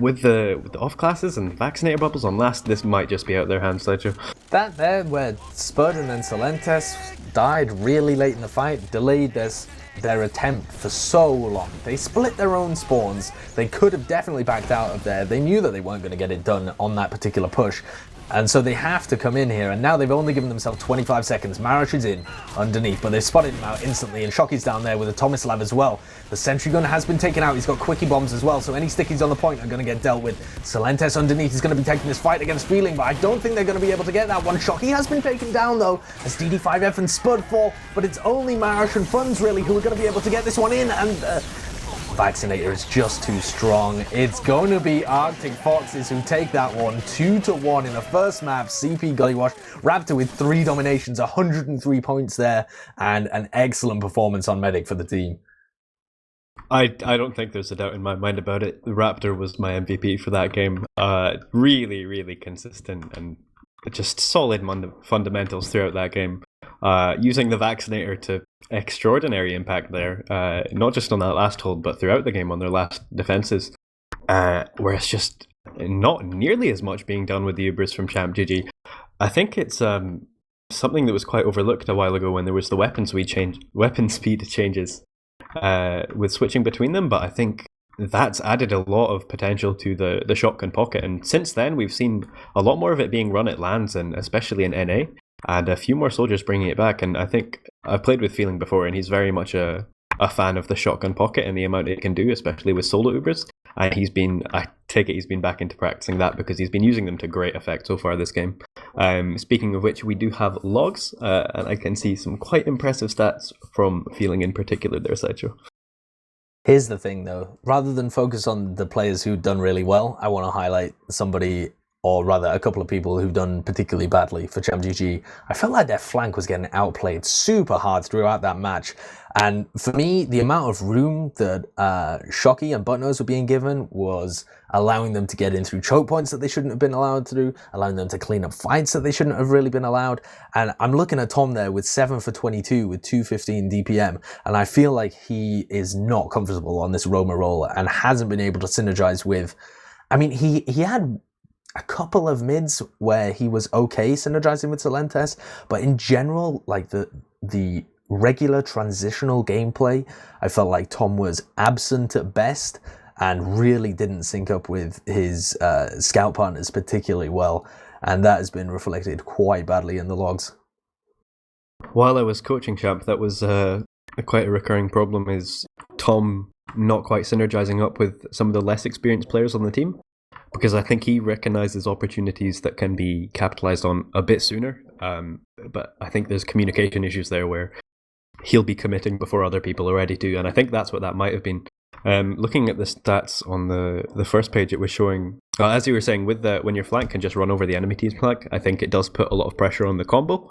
with the off classes and Vaccinator bubbles on last, this might just be out of their hands, Sideshow. That there where Spud and then Silentes died really late in the fight, delayed their attempt for so long. They split their own spawns. They could have definitely backed out of there. They knew that they weren't going to get it done on that particular push. And so they have to come in here, and now they've only given themselves 25 seconds. Marish is in underneath, but they've spotted him out instantly, and Shockey's down there with a Tomislav as well. The sentry gun has been taken out. He's got quickie bombs as well, so any stickies on the point are going to get dealt with. Silentes underneath is going to be taking this fight against Feeling, but I don't think they're going to be able to get that one. Shockey has been taken down, though, as DD5F and Spud fall, but it's only Marish and Funds, really, who are going to be able to get this one in, and Vaccinator is just too strong. It's going to be Arctic Foxes who take that one 2-1 in the first map. CP Gullywash, Raptor with 3 dominations, 103 points there, and an excellent performance on Medic for the team. I don't think there's a doubt in my mind about it. The Raptor was my MVP for that game. Really, really consistent and just solid fundamentals throughout that game. Using the Vaccinator to extraordinary impact there, not just on that last hold, but throughout the game on their last defenses, where it's just not nearly as much being done with the Ubers from ChampGG. I think it's something that was quite overlooked a while ago when there was the weapon speed changes with switching between them, but I think that's added a lot of potential to the shotgun pocket, and since then we've seen a lot more of it being run at lands, and especially in NA, and a few more soldiers bringing it back. And I think I've played with Feeling before, and he's very much a fan of the shotgun pocket and the amount it can do, especially with solo Ubers. And I take it he's been back into practicing that because he's been using them to great effect so far this game. Speaking of which, we do have logs, and I can see some quite impressive stats from Feeling in particular there, Sideshow. Here's the thing, though. Rather than focus on the players who've done really well, I want to highlight somebody, or rather a couple of people who've done particularly badly for ChampGG. I felt like their flank was getting outplayed super hard throughout that match. And for me, the amount of room that Shockey and Buttnose were being given was allowing them to get in through choke points that they shouldn't have been allowed to do, allowing them to clean up fights that they shouldn't have really been allowed. And I'm looking at Tom there with 7 for 22 with 215 DPM, and I feel like he is not comfortable on this Roma role and hasn't been able to synergize with... I mean, he had a couple of mids where he was okay synergizing with Silentes, but in general, like the regular transitional gameplay, I felt like Tom was absent at best and really didn't sync up with his scout partners particularly well, and that has been reflected quite badly in the logs. While I was coaching Champ, that was quite a recurring problem, is Tom not quite synergizing up with some of the less experienced players on the team, because I think he recognizes opportunities that can be capitalized on a bit sooner, but I think there's communication issues there where he'll be committing before other people are ready to, and I think that's what that might have been. Looking at the stats on the first page, it was showing, as you were saying, with when your flank can just run over the enemy team's flank, I think it does put a lot of pressure on the combo,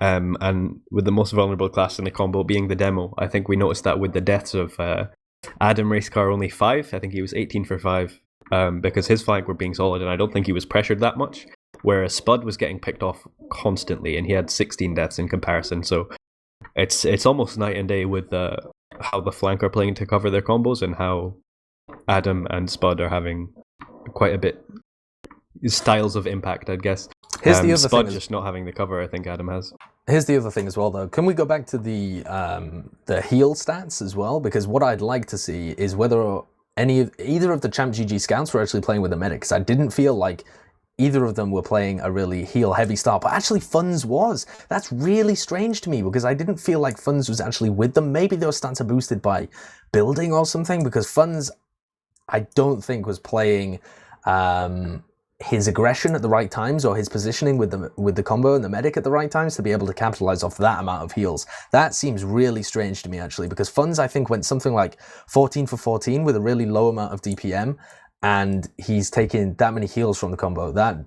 and with the most vulnerable class in the combo being the demo, I think we noticed that with the deaths of Adam Racecar only 5, I think he was 18 for 5, because his flank were being solid, and I don't think he was pressured that much, whereas Spud was getting picked off constantly, and he had 16 deaths in comparison, so it's almost night and day with how the flank are playing to cover their combos, and how Adam and Spud are having quite a bit styles of impact, I guess. Here's the other Spud thing just not having the cover I think Adam has. Here's the other thing as well, though. Can we go back to the heal stats as well? Because what I'd like to see is whether either of the ChampGG scouts were actually playing with a medic, because I didn't feel like either of them were playing a really heal-heavy style, but actually Funds was. That's really strange to me, because I didn't feel like Funds was actually with them. Maybe those stats are boosted by building or something, because Funds, I don't think, was playing his aggression at the right times, or his positioning with the combo and the medic at the right times to be able to capitalize off that amount of heals. That seems really strange to me, actually, because Funds, I think, went something like 14 for 14 with a really low amount of DPM, and he's taking that many heals from the combo. That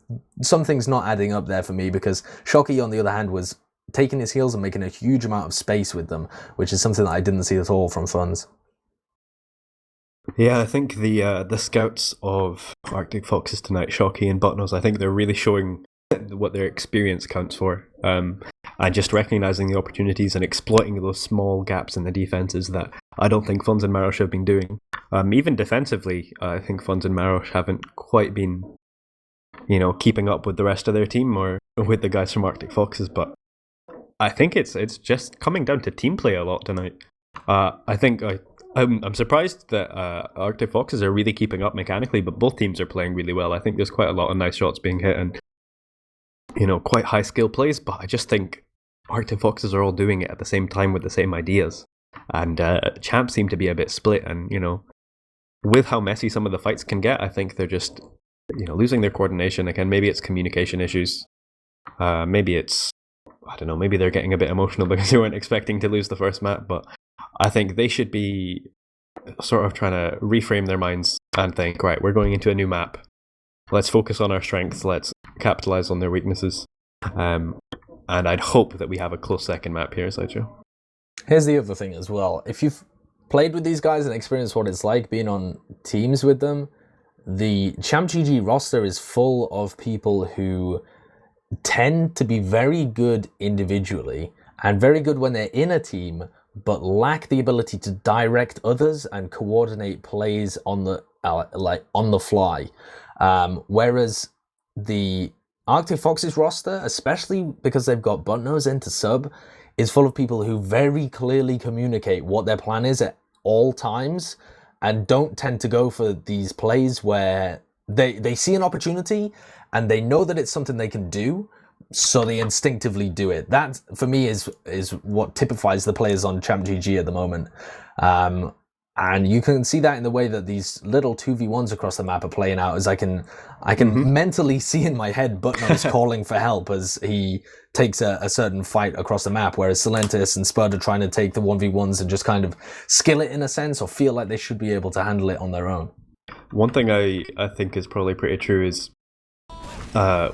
something's not adding up there for me, because Shockey, on the other hand, was taking his heals and making a huge amount of space with them, which is something that I didn't see at all from Funds. Yeah, I think the scouts of Arctic Foxes tonight, Shockey and Buttnose, I think they're really showing what their experience counts for, and just recognizing the opportunities and exploiting those small gaps in the defenses that I don't think Funds and Marosh have been doing. Even defensively, I think Funds and Marosh haven't quite been, keeping up with the rest of their team or with the guys from Arctic Foxes. But I think it's just coming down to team play a lot tonight. I think I'm surprised that Arctic Foxes are really keeping up mechanically, but both teams are playing really well. I think there's quite a lot of nice shots being hit, and quite high skill plays, but I just think Arctic Foxes are all doing it at the same time with the same ideas. And Champ seem to be a bit split, and with how messy some of the fights can get, I think they're just losing their coordination again. Maybe it's communication issues. Maybe it's, I don't know, maybe they're getting a bit emotional because they weren't expecting to lose the first map, but I think they should be sort of trying to reframe their minds and think, right, we're going into a new map. Let's focus on our strengths. Let's capitalize on their weaknesses. And I'd hope that we have a close second map here, Sideshow. Here's the other thing as well. If you've played with these guys and experienced what it's like being on teams with them, the ChampGG roster is full of people who tend to be very good individually and very good when they're in a team, but lack the ability to direct others and coordinate plays on the fly. Whereas the Arctic Foxes roster, especially because they've got Buttnose into sub, is full of people who very clearly communicate what their plan is at all times and don't tend to go for these plays where they see an opportunity and they know that it's something they can do, so they instinctively do it. That, for me, is what typifies the players on ChampGG at the moment. And you can see that in the way that these little 2v1s across the map are playing out, as I can mentally see in my head Buttnose calling for help as he takes a certain fight across the map, whereas Silentis and Spud are trying to take the 1v1s and just kind of skill it in a sense, or feel like they should be able to handle it on their own. One thing I think is probably pretty true is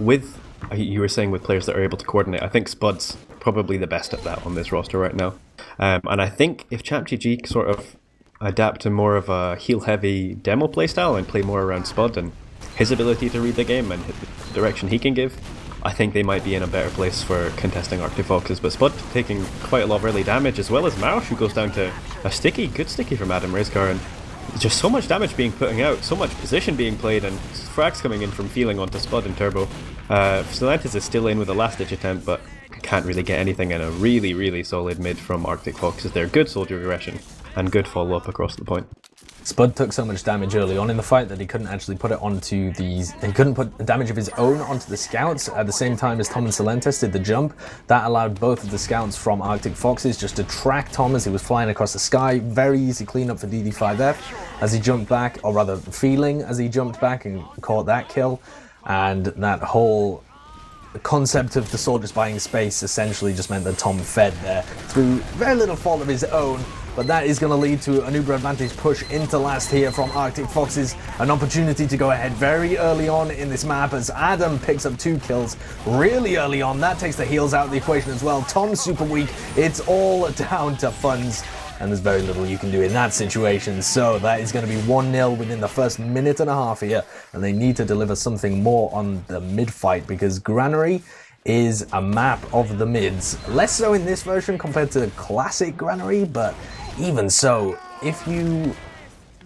with, you were saying, with players that are able to coordinate, I think Spud's probably the best at that on this roster right now. And I think if ChampGG sort of adapt to more of a heal-heavy demo playstyle and play more around Spud and his ability to read the game and the direction he can give, I think they might be in a better place for contesting Arctic Foxes. But Spud taking quite a lot of early damage, as well as Marosh, who goes down to a good sticky from Adam Rizkar, and just so much damage being put out, so much position being played, and frags coming in from feeling onto Spud and Turbo. Stellantis is still in with a last-ditch attempt, but can't really get anything, in a really, really solid mid from Arctic Foxes. They're good soldier aggression and good follow-up across the point. Spud took so much damage early on in the fight that he couldn't actually put it onto these. He couldn't put the damage of his own onto the scouts at the same time as Tom and Silentis did the jump. That allowed both of the scouts from Arctic Foxes just to track Tom as he was flying across the sky. Very easy cleanup for DD5F as he jumped back, or rather feeling as he jumped back and caught that kill. And that whole concept of the soldiers buying space essentially just meant that Tom fed there through very little fault of his own. But that is going to lead to an Uber advantage push into last here from Arctic Foxes. An opportunity to go ahead very early on in this map as Adam picks up 2 kills really early on. That takes the heals out of the equation as well. Tom's super weak. It's all down to funds, and there's very little you can do in that situation. So that is going to be 1-0 within the first minute and a half here, and they need to deliver something more on the mid fight, because Granary is a map of the mids. Less so in this version compared to classic Granary, but even so, if you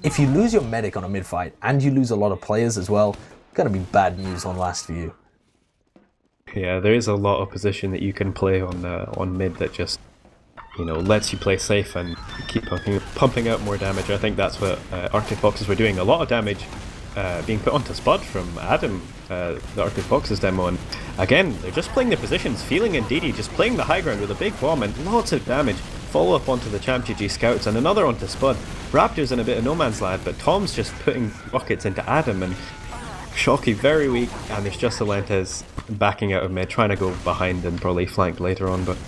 lose your medic on a mid fight and you lose a lot of players as well, gonna be bad news on last for you. Yeah, there is a lot of position that you can play on mid that just lets you play safe and keep pumping out more damage. I think that's what Arctic Foxes were doing. A lot of damage being put onto Spud from Adam, the Arctic Foxes demo, and again, they're just playing their positions. Feeling and Didi just playing the high ground with a big bomb and lots of damage. Follow up onto the ChampGG scouts and another onto Spud. Raptor's in a bit of no man's land, but Tom's just putting buckets into Adam, and Shocky very weak, and there's just Silentis backing out of mid, trying to go behind and probably flank later on, but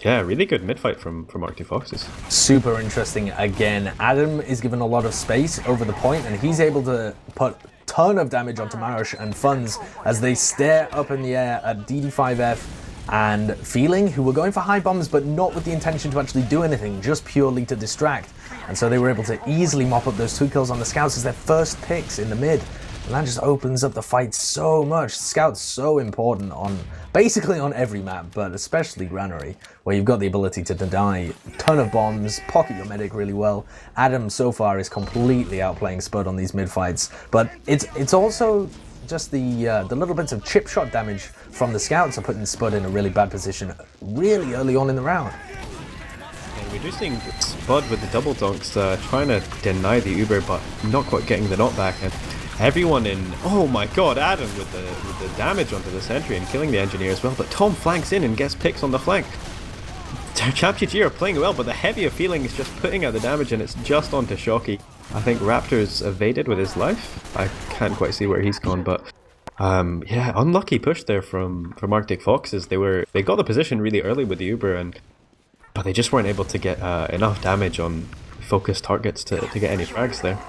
really good mid fight from Arctic Foxes. Super interesting again. Adam is given a lot of space over the point, and he's able to put a ton of damage onto Marosh and Funds as they stare up in the air at DD5F and Feeling, who were going for high bombs but not with the intention to actually do anything, just purely to distract. And so they were able to easily mop up those 2 kills on the scouts as their first picks in the mid. And that just opens up the fight so much. Scouts so important on basically on every map, but especially Granary, where you've got the ability to deny a ton of bombs, pocket your medic really well. Adam so far is completely outplaying Spud on these mid fights, but it's also just the little bits of chip shot damage from the scouts are putting Spud in a really bad position really early on in the round. And we're just seeing Spud with the double donks trying to deny the Uber, but not quite getting the knockback. And everyone in. Oh my god, Adam with the damage onto the sentry and killing the engineer as well. But Tom flanks in and gets picks on the flank. ChampGG are playing well, but the heavier feeling is just putting out the damage, and it's just onto Shocky. I think Raptor's evaded with his life. I can't quite see where he's gone, but yeah, unlucky push there from Arctic Foxes. They got the position really early with the Uber, but they just weren't able to get enough damage on focused targets to get any frags there.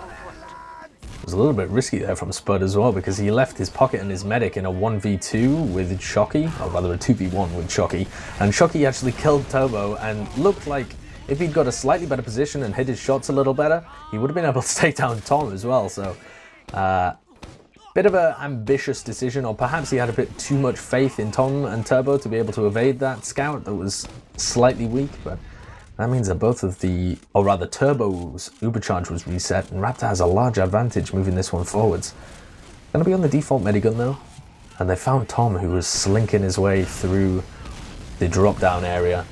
It was a little bit risky there from Spud as well, because he left his pocket and his medic in a 1v2 with Shocky, or rather a 2v1 with Shocky, and Shocky actually killed Turbo and looked like if he'd got a slightly better position and hit his shots a little better, he would have been able to take down Tom as well. So bit of an ambitious decision, or perhaps he had a bit too much faith in Tom and Turbo to be able to evade that scout that was slightly weak, but that means that both of the, or rather Turbo's Ubercharge was reset, and Raptor has a large advantage moving this one forwards. Gonna be on the default medigun though, and they found Tom, who was slinking his way through the drop down area,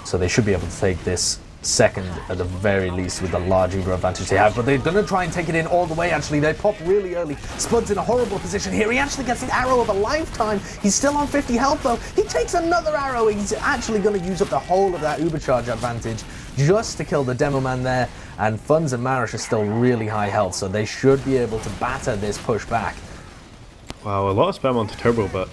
so they should be able to take this second at the very least with the large Uber advantage they have, but they're gonna try and take it in all the way. Actually, they pop really early. Spud's in a horrible position here. He actually gets the arrow of a lifetime. He's still on 50 health though. He takes another arrow. He's actually gonna use up the whole of that Uber charge advantage just to kill the demo man there, and Funds and Marish are still really high health, so they should be able to batter this push back. Wow, a lot of spam onto Turbo, but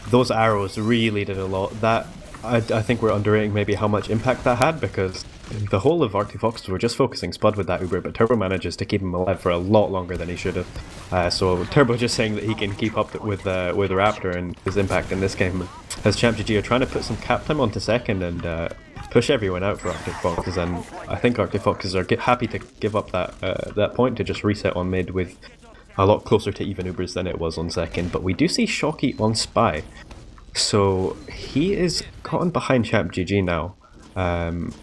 those arrows really did a lot. That I think we're underrating maybe how much impact that had, because the whole of Arctic Foxes were just focusing Spud with that Uber, but Turbo manages to keep him alive for a lot longer than he should have. So Turbo just saying that he can keep up with Raptor and his impact in this game, as ChampGG are trying to put some cap time onto second and push everyone out for Arctic Foxes, and I think Arctic Foxes are happy to give up that point to just reset on mid with a lot closer to even Ubers than it was on second. But we do see Shocky on Spy. So he is gotten behind ChampGG now.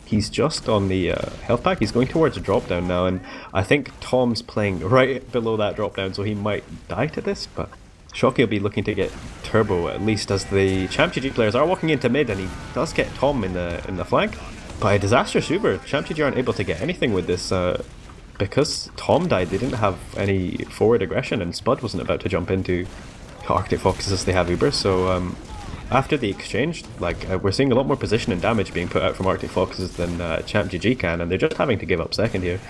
He's just on the health pack. He's going towards a drop down now, and I think Tom's playing right below that drop down, so he might die to this, but Shocky will be looking to get Turbo at least, as the ChampGG players are walking into mid, and he does get Tom in the flank. By a disastrous Uber, ChampGG aren't able to get anything with this because Tom died. They didn't have any forward aggression, and Spud wasn't about to jump into Arctic Foxes as they have Uber, so after the exchange, we're seeing a lot more position and damage being put out from Arctic Foxes than ChampGG can, and they're just having to give up second here.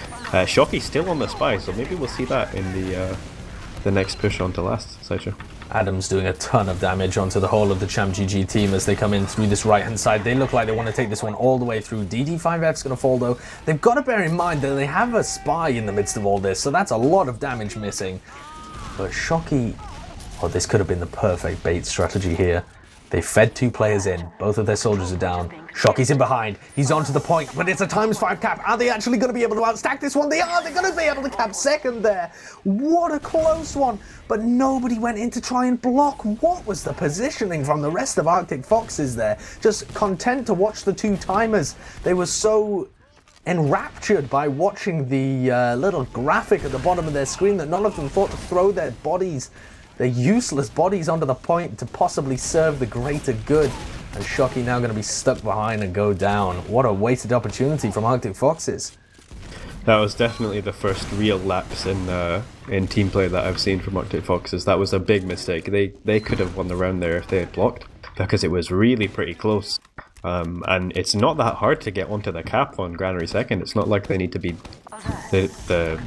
Shocky's still on the Spy, so maybe we'll see that in the next push onto last Sideshow. Adam's doing a ton of damage onto the whole of the ChampGG team as they come in through this right-hand side. They look like they want to take this one all the way through. DD5F's going to fall though. They've got to bear in mind that they have a Spy in the midst of all this, so that's a lot of damage missing. But Shocky, oh, this could have been the perfect bait strategy here. They fed two players in. Both of their soldiers are down. Shocky's in behind. He's onto the point, but it's a ×5 cap. Are they actually going to be able to outstack this one? They are. They're going to be able to cap second there. What a close one. But nobody went in to try and block. What was the positioning from the rest of Arctic Foxes there? Just content to watch the two timers. They were so enraptured by watching the little graphic at the bottom of their screen that none of them thought to throw their bodies, their useless bodies, onto the point to possibly serve the greater good. And Shocky now going to be stuck behind and go down. What a wasted opportunity from Arctic Foxes. That was definitely the first real lapse in team play that I've seen from Arctic Foxes. That was a big mistake. They could have won the round there if they had blocked, because it was really pretty close. And it's not that hard to get onto the cap on Granary second. It's not like they need to be the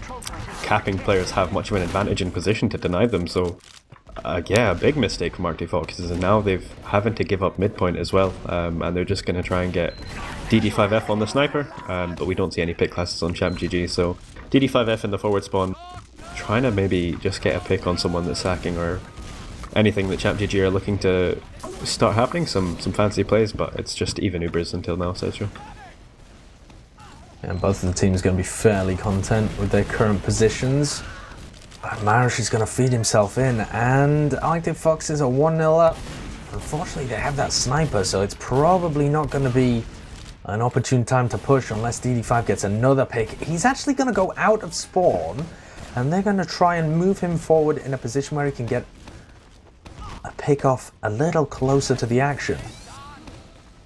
capping players have much of an advantage in position to deny them. So yeah, a big mistake from Arctic Foxes, and now they've having to give up midpoint as well, and they're just going to try and get DD5F on the sniper, but we don't see any pick classes on ChampGG, so DD5F in the forward spawn, trying to maybe just get a pick on someone that's sacking or anything that ChampGG are looking to start happening, some fancy plays, but it's just even Ubers until now, Sideshow. And both of the teams going to be fairly content with their current positions. Marish is going to feed himself in, and Arctic Foxes are 1-0 up. Unfortunately, they have that sniper, so it's probably not going to be an opportune time to push unless DD5 gets another pick. He's actually going to go out of spawn, and they're going to try and move him forward in a position where he can get a pick off a little closer to the action.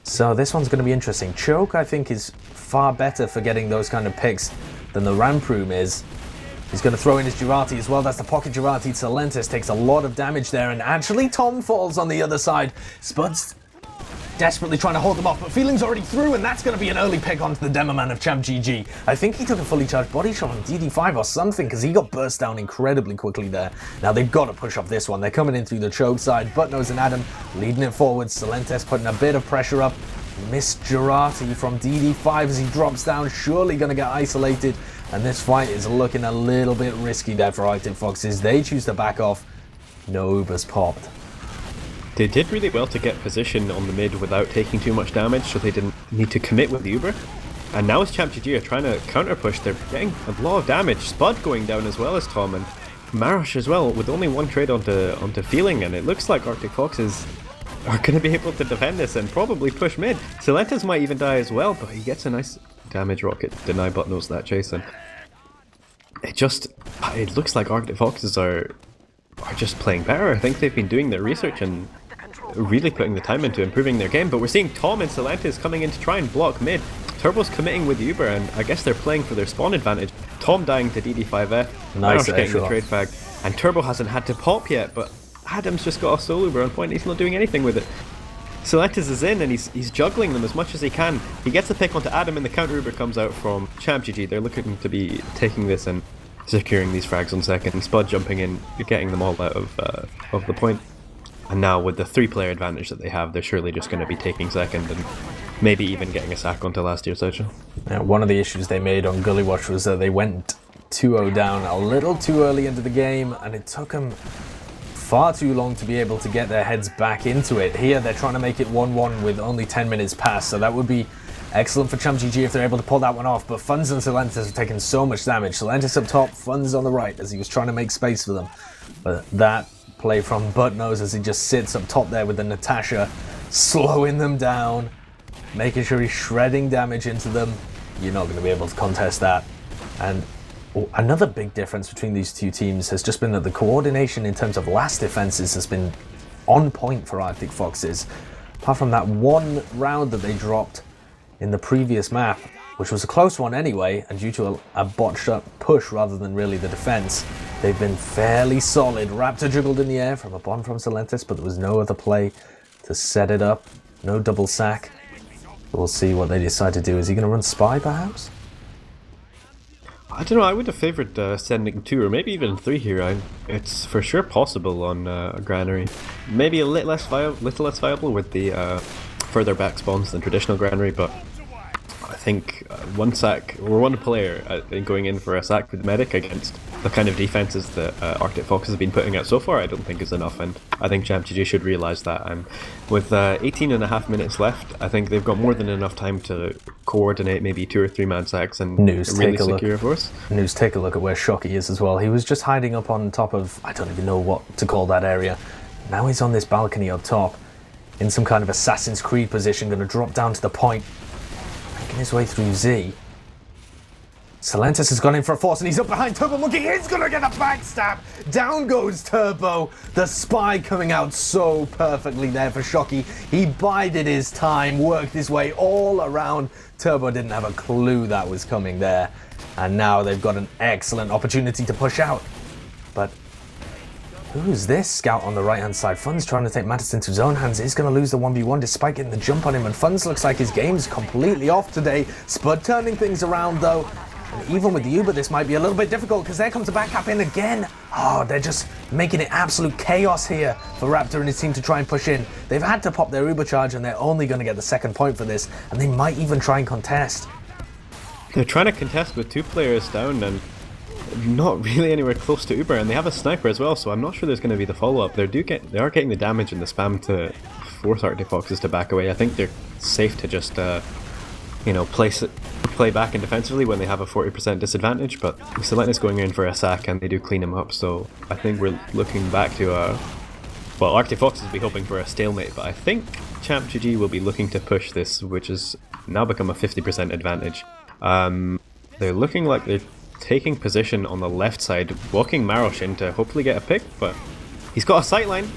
So this one's going to be interesting. Choke, I think, is far better for getting those kind of picks than the Ramproom is. He's going to throw in his Girati as well. That's the pocket Girati. Celentis takes a lot of damage there, and actually Tom falls on the other side. Spud's desperately trying to hold them off, but Feeling's already through, and that's going to be an early pick onto the Demoman of ChampGG. I think he took a fully charged body shot on DD5 or something, because he got burst down incredibly quickly there. Now they've got to push up this one. They're coming in through the choke side. Buttnose and Adam leading it forward. Celentis putting a bit of pressure up. Missed Girati from DD5 as he drops down. Surely going to get isolated, and this fight is looking a little bit risky there for Arctic Foxes. They choose to back off. No Uber's popped. They did really well to get position on the mid without taking too much damage, so they didn't need to commit with the Uber. And now as ChampGG are trying to counter push, they're getting a lot of damage. Spud going down as well as Tom, and Marosh as well, with only one trade onto Feeling, and it looks like Arctic Foxes are going to be able to defend this and probably push mid. Celentis might even die as well, but he gets a nice damage rocket. Deny Buttnose that chase, and it looks like Arctic Foxes are just playing better. I think they've been doing their research and really putting the time into improving their game, but we're seeing Tom and Celentis coming in to try and block mid. Turbo's committing with Uber, and I guess they're playing for their spawn advantage. Tom dying to DD5F, nice getting the trade fag, and Turbo hasn't had to pop yet, but Adam's just got a solo Uber on point. He's not doing anything with it. Celentis is in, and he's juggling them as much as he can. He gets the pick onto Adam, and the counter Uber comes out from ChampGG. They're looking to be taking this and securing these frags on second. Spud jumping in, getting them all out of the point. And now with the 3-player advantage that they have, they're surely just going to be taking second and maybe even getting a sack onto last year's Sideshow. Now, one of the issues they made on Gully Watch was that they went 2-0 down a little too early into the game, and it took them far too long to be able to get their heads back into it. Here they're trying to make it 1-1 with only 10 minutes past, so that would be excellent for ChampGG if they're able to pull that one off. But Funds and Celentis have taken so much damage. Celentis up top, Funds on the right as he was trying to make space for them. But that play from Buttnose as he just sits up top there with the Natasha, slowing them down, making sure he's shredding damage into them. You're not going to be able to contest that. And another big difference between these two teams has just been that the coordination in terms of last defenses has been on point for Arctic Foxes. Apart from that one round that they dropped in the previous map, which was a close one anyway, and due to a botched up push rather than really the defense, they've been fairly solid. Raptor juggled in the air from a bomb from Celentis, but there was no other play to set it up. No double sack. We'll see what they decide to do. Is he going to run Spy, perhaps? I don't know, I would have favoured sending 2 or maybe even 3 here. It's for sure possible on a Granary. Maybe a little less viable with the further back spawns than traditional Granary, but I think one sack, or one player going in for a sack with medic against the kind of defenses that Arctic Fox has been putting out so far, I don't think is enough, and I think ChampGG should realise that. And with 18.5 minutes left, I think they've got more than enough time to coordinate maybe 2 or 3 man sacks and really secure a force. Nuze, take a look at where Shocky is as well. He was just hiding up on top of, I don't even know what to call that area. Now he's on this balcony up top in some kind of Assassin's Creed position, going to drop down to the point, making his way through Z. Celentis has gone in for a force and he's up behind Turbo Monkey. He's going to get a backstab. Down goes Turbo. The spy coming out so perfectly there for Shocky. He bided his time, worked his way all around. Turbo didn't have a clue that was coming there. And now they've got an excellent opportunity to push out. But who's this scout on the right-hand side? Funds trying to take matters into his own hands. He's going to lose the 1v1 despite getting the jump on him. And Funds looks like his game's completely off today. Spud turning things around though. And even with the Uber, this might be a little bit difficult because there comes the back cap in again. Oh, they're just making it absolute chaos here for Raptor and his team to try and push in. They've had to pop their Uber charge and they're only going to get the second point for this. And they might even try and contest. They're trying to contest with 2 players down and not really anywhere close to Uber, and they have a sniper as well, so I'm not sure there's going to be the follow-up. They are getting the damage and the spam to force Arctic Foxes to back away. I think they're safe to just play back and defensively when they have a 40% disadvantage, but Celentis going in for a sack and they do clean him up, so I think we're looking back to well, Arctic Foxes will be hoping for a stalemate, but I think ChampGG will be looking to push this, which has now become a 50% advantage. They're looking like they're taking position on the left side, walking Marosh in to hopefully get a pick, but he's got a sightline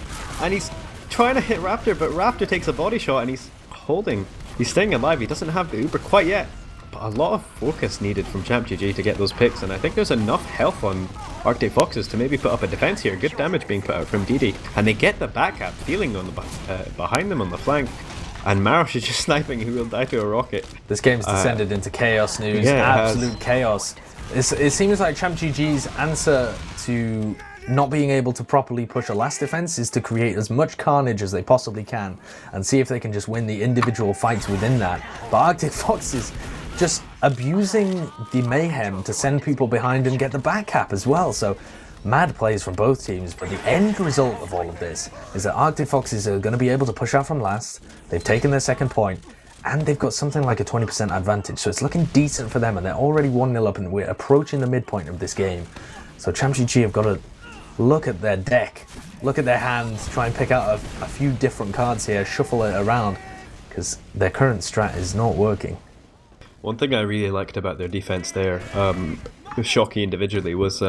and he's trying to hit Raptor, but Raptor takes a body shot and he's staying alive. He doesn't have the Uber quite yet. but a lot of focus needed from ChampGG to get those picks, and I think there's enough health on Arctic Foxes to maybe put up a defense here. Good damage being put out from DD, and they get the back cap feeling on the behind them on the flank. And Marosh is just sniping, who will die to a rocket. This game's descended into chaos, Nuze. Yeah, absolute chaos. It seems like ChampGG's answer to not being able to properly push a last defense is to create as much carnage as they possibly can and see if they can just win the individual fights within that. But Arctic Fox is just abusing the mayhem to send people behind and get the back cap as well. So mad plays from both teams, but the end result of all of this is that Arctic Foxes are going to be able to push out from last. They've taken their second point, and they've got something like a 20% advantage, so it's looking decent for them, and they're already 1-0 up, and we're approaching the midpoint of this game. So ChampGG have got to look at their deck, look at their hands, try and pick out a few different cards here, shuffle it around, because their current strat is not working. One thing I really liked about their defense there, with Shocky individually, was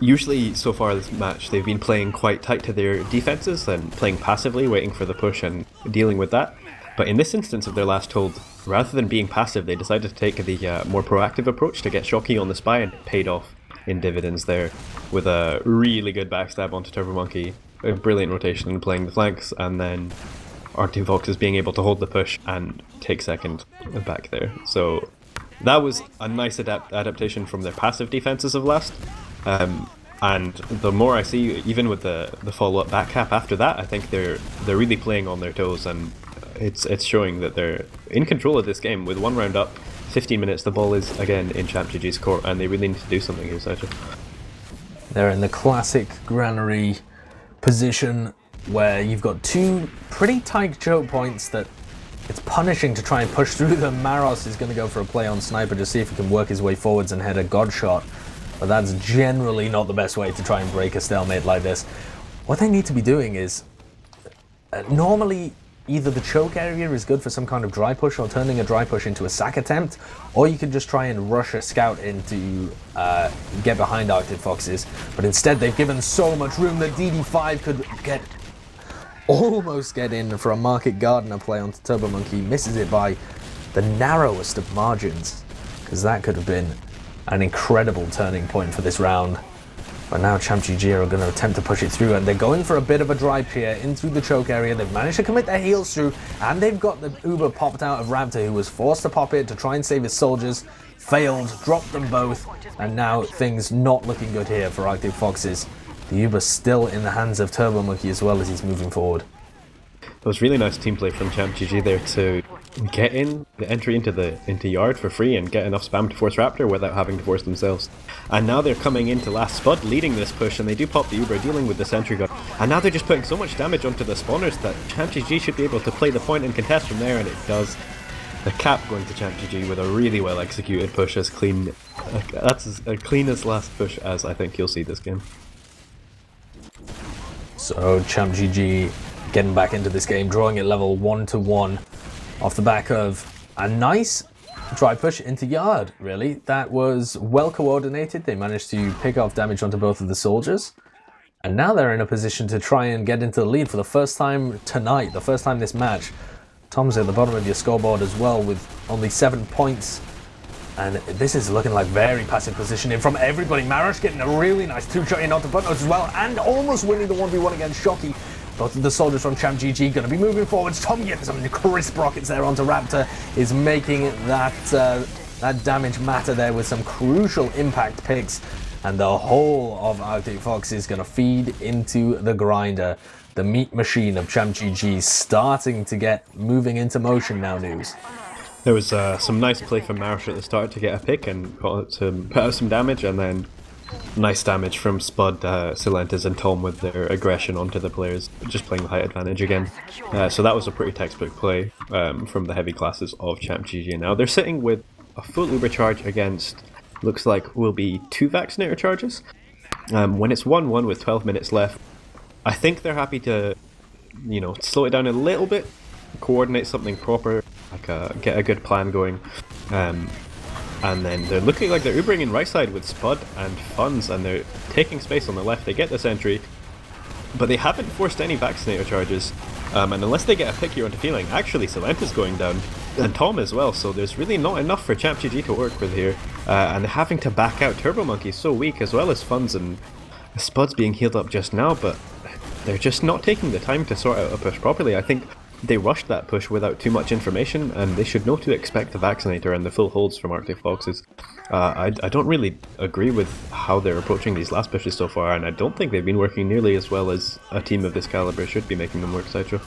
usually so far this match they've been playing quite tight to their defenses and playing passively, waiting for the push and dealing with that. But in this instance of their last hold, rather than being passive, they decided to take the more proactive approach to get Shocky on the spy, and it paid off in dividends there with a really good backstab onto Turbo Monkey, a brilliant rotation and playing the flanks, and then Arctic Foxes being able to hold the push and take second back there. So that was a nice adaptation from their passive defenses of last. And the more I see, even with the follow-up back cap after that, I think they're really playing on their toes, and it's showing that they're in control of this game. With 1 round up, 15 minutes, the ball is again in ChampGG's court, and they really need to do something here, Sideshow. They're in the classic granary position where you've got two pretty tight choke points that it's punishing to try and push through them. Maros is going to go for a play on Sniper to see if he can work his way forwards and head a god shot, but that's generally not the best way to try and break a stalemate like this. What they need to be doing is normally either the choke area is good for some kind of dry push or turning a dry push into a sack attempt, or you could just try and rush a scout in to get behind Arctic Foxes. But instead they've given so much room that DD5 could almost get in for a Market Gardener play onto Turbo Monkey, misses it by the narrowest of margins, because that could have been an incredible turning point for this round. But now ChampGG are going to attempt to push it through, and they're going for a bit of a drive here in through the choke area. They've managed to commit their heals through, and they've got the Uber popped out of Raptor, who was forced to pop it to try and save his soldiers. Failed, dropped them both, and now things not looking good here for Arctic Foxes. The Uber still in the hands of Turbo Monkey as well as he's moving forward. It was really nice team play from ChampGG there to get in the entry into yard for free and get enough spam to force Raptor without having to force themselves. And now they're coming into last Spud leading this push, and they do pop the Uber dealing with the sentry gun. And now they're just putting so much damage onto the spawners that ChampGG should be able to play the point and contest from there, and it does. The cap going to ChampGG with a really well executed push, as clean. That's as clean as last push as I think you'll see this game. So ChampGG getting back into this game, drawing it level 1-1 off the back of a nice dry push into yard, really. That was well coordinated. They managed to pick off damage onto both of the soldiers. And now they're in a position to try and get into the lead for the first time tonight, the first time this match. Tom's at the bottom of your scoreboard as well with only 7 points. And this is looking like very passive positioning from everybody. Marosh getting a really nice 2-shot in onto Butnos as well, and almost winning the 1v1 against Shocky. Both of the soldiers from ChampGG going to be moving forwards. Tom getting some crisp rockets there onto Raptor, is making that damage matter there with some crucial impact picks. And the whole of Arctic Fox is going to feed into the grinder. The meat machine of ChampGG starting to get moving into motion now, Nuze. There was some nice play from Marosh at the start to get a pick and put out some damage, and then nice damage from Spud, Silentis and Tom with their aggression onto the players, just playing the height advantage again. So that was a pretty textbook play from the heavy classes of ChampGG. Now they're sitting with a full Uber charge against, looks like will be 2 Vaccinator charges. When it's 1-1 with 12 minutes left, I think they're happy to, slow it down a little bit, coordinate something proper, like get a good plan going. And then they're looking like they're Ubering in right side with Spud and Funds, and they're taking space on the left. They get this entry, but they haven't forced any Vaccinator charges. And unless they get a pick here onto feeling, actually Silentis going down. and Tom as well, so there's really not enough for ChampGG to work with here. And having to back out Turbo Monkey so weak, as well as Funds and Spud's being healed up just now, but they're just not taking the time to sort out a push properly. I think they rushed that push without too much information, and they should know to expect the Vaccinator and the full holds from Arctic Foxes. I don't really agree with how they're approaching these last pushes so far, and I don't think they've been working nearly as well as a team of this caliber should be making them work, Sideshow.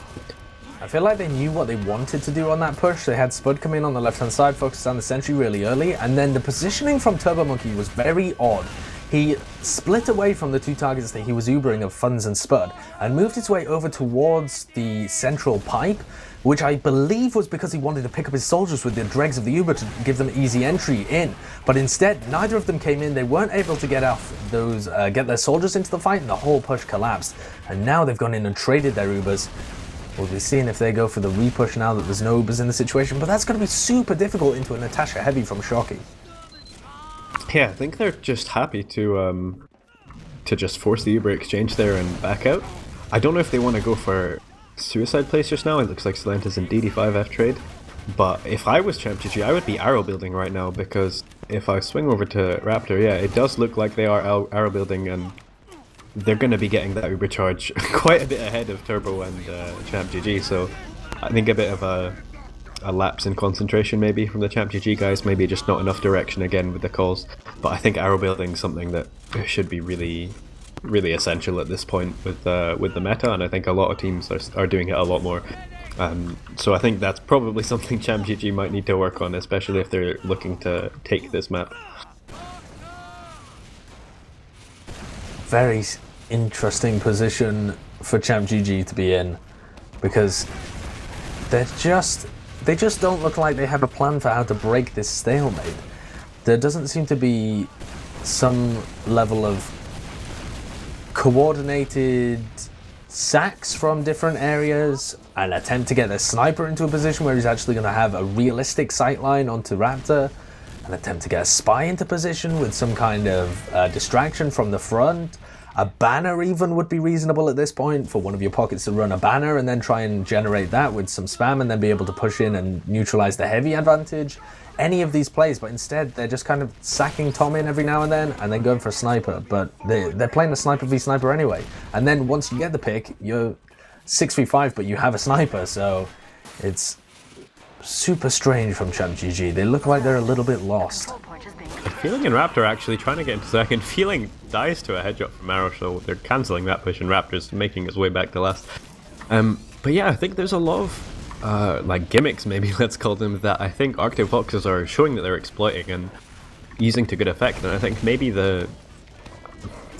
I feel like they knew what they wanted to do on that push. They had Spud come in on the left-hand side, focus on the sentry really early, and then the positioning from Turbo Monkey was very odd. He split away from the two targets that he was Ubering of Funds and Spud, and moved his way over towards the central pipe, which I believe was because he wanted to pick up his soldiers with the dregs of the Uber to give them easy entry in. But instead, neither of them came in. They weren't able to get off those, get their soldiers into the fight, and the whole push collapsed. And now they've gone in and traded their Ubers. We'll be seeing if they go for the repush now that there's no Ubers in the situation, but that's going to be super difficult into a Natasha heavy from Shocky. Yeah, I think they're just happy to just force the Uber exchange there and back out. I don't know if they want to go for suicide plays just now. It looks like Solantis and DD5F trade. But if I was ChampGG, I would be arrow building right now, because if I swing over to Raptor, yeah, it does look like they are arrow building, and they're going to be getting that Uber charge quite a bit ahead of Turbo and ChampGG. So I think a bit of a lapse in concentration maybe from the ChampGG guys, maybe just not enough direction again with the calls. But I think arrow building is something that should be really essential at this point with the meta, and I think a lot of teams are doing it a lot more. So I think that's probably something ChampGG might need to work on, especially if they're looking to take this map. Very interesting position for ChampGG to be in, because they just don't look like they have a plan for how to break this stalemate. There doesn't seem to be some level of coordinated sacks from different areas, an attempt to get their sniper into a position where he's actually going to have a realistic sightline onto Raptor, an attempt to get a spy into position with some kind of distraction from the front. A banner even would be reasonable at this point, for one of your pockets to run a banner and then try and generate that with some spam and then be able to push in and neutralize the heavy advantage. Any of these plays, but instead they're just kind of sacking Tom in every now and then going for a sniper. But they're playing a sniper v sniper anyway. And then once you get the pick, you're 6v5, but you have a sniper, so it's super strange from ChampGG. They look like they're a little bit lost. Feeling and Raptor actually trying to get into second. Feeling dies to a headshot from Arrow, so they're cancelling that push, and Raptor's making his way back to last. But yeah, I think there's a lot of like gimmicks, maybe let's call them, that I think Arctic Foxes are showing that they're exploiting and using to good effect. And I think maybe the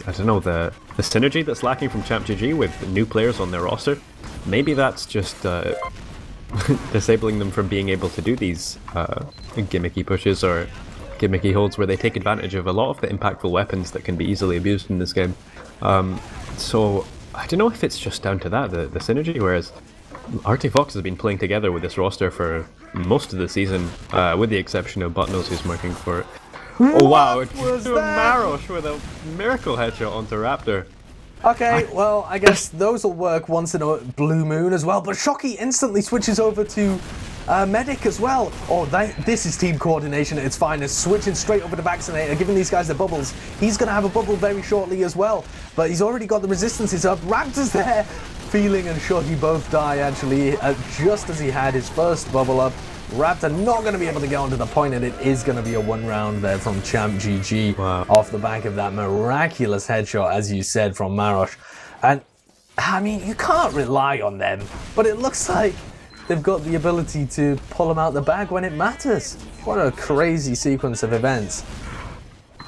synergy that's lacking from ChampGG with new players on their roster, maybe that's just disabling them from being able to do these gimmicky pushes or gimmicky holds where they take advantage of a lot of the impactful weapons that can be easily abused in this game. So I don't know if it's just down to that, the synergy, whereas Arctic Fox has been playing together with this roster for most of the season, with the exception of Buttnose, who's working for it. Oh wow, Marosh with a miracle headshot onto Raptor. Okay, well, I guess those will work once in a blue moon as well, but Shocky instantly switches over to Medic as well. Oh, this is team coordination at its finest, switching straight over to Vaccinator, giving these guys the bubbles. He's going to have a bubble very shortly as well, but he's already got the resistances up. Raptor's there. Feeling and Shocky both die, actually, just as he had his first bubble up. Raptor not going to be able to get onto the point, and it is going to be a one round there from ChampGG. Wow. Off the back of that miraculous headshot, as you said, from Marosh. And, I mean, you can't rely on them, but it looks like they've got the ability to pull them out the bag when it matters. What a crazy sequence of events.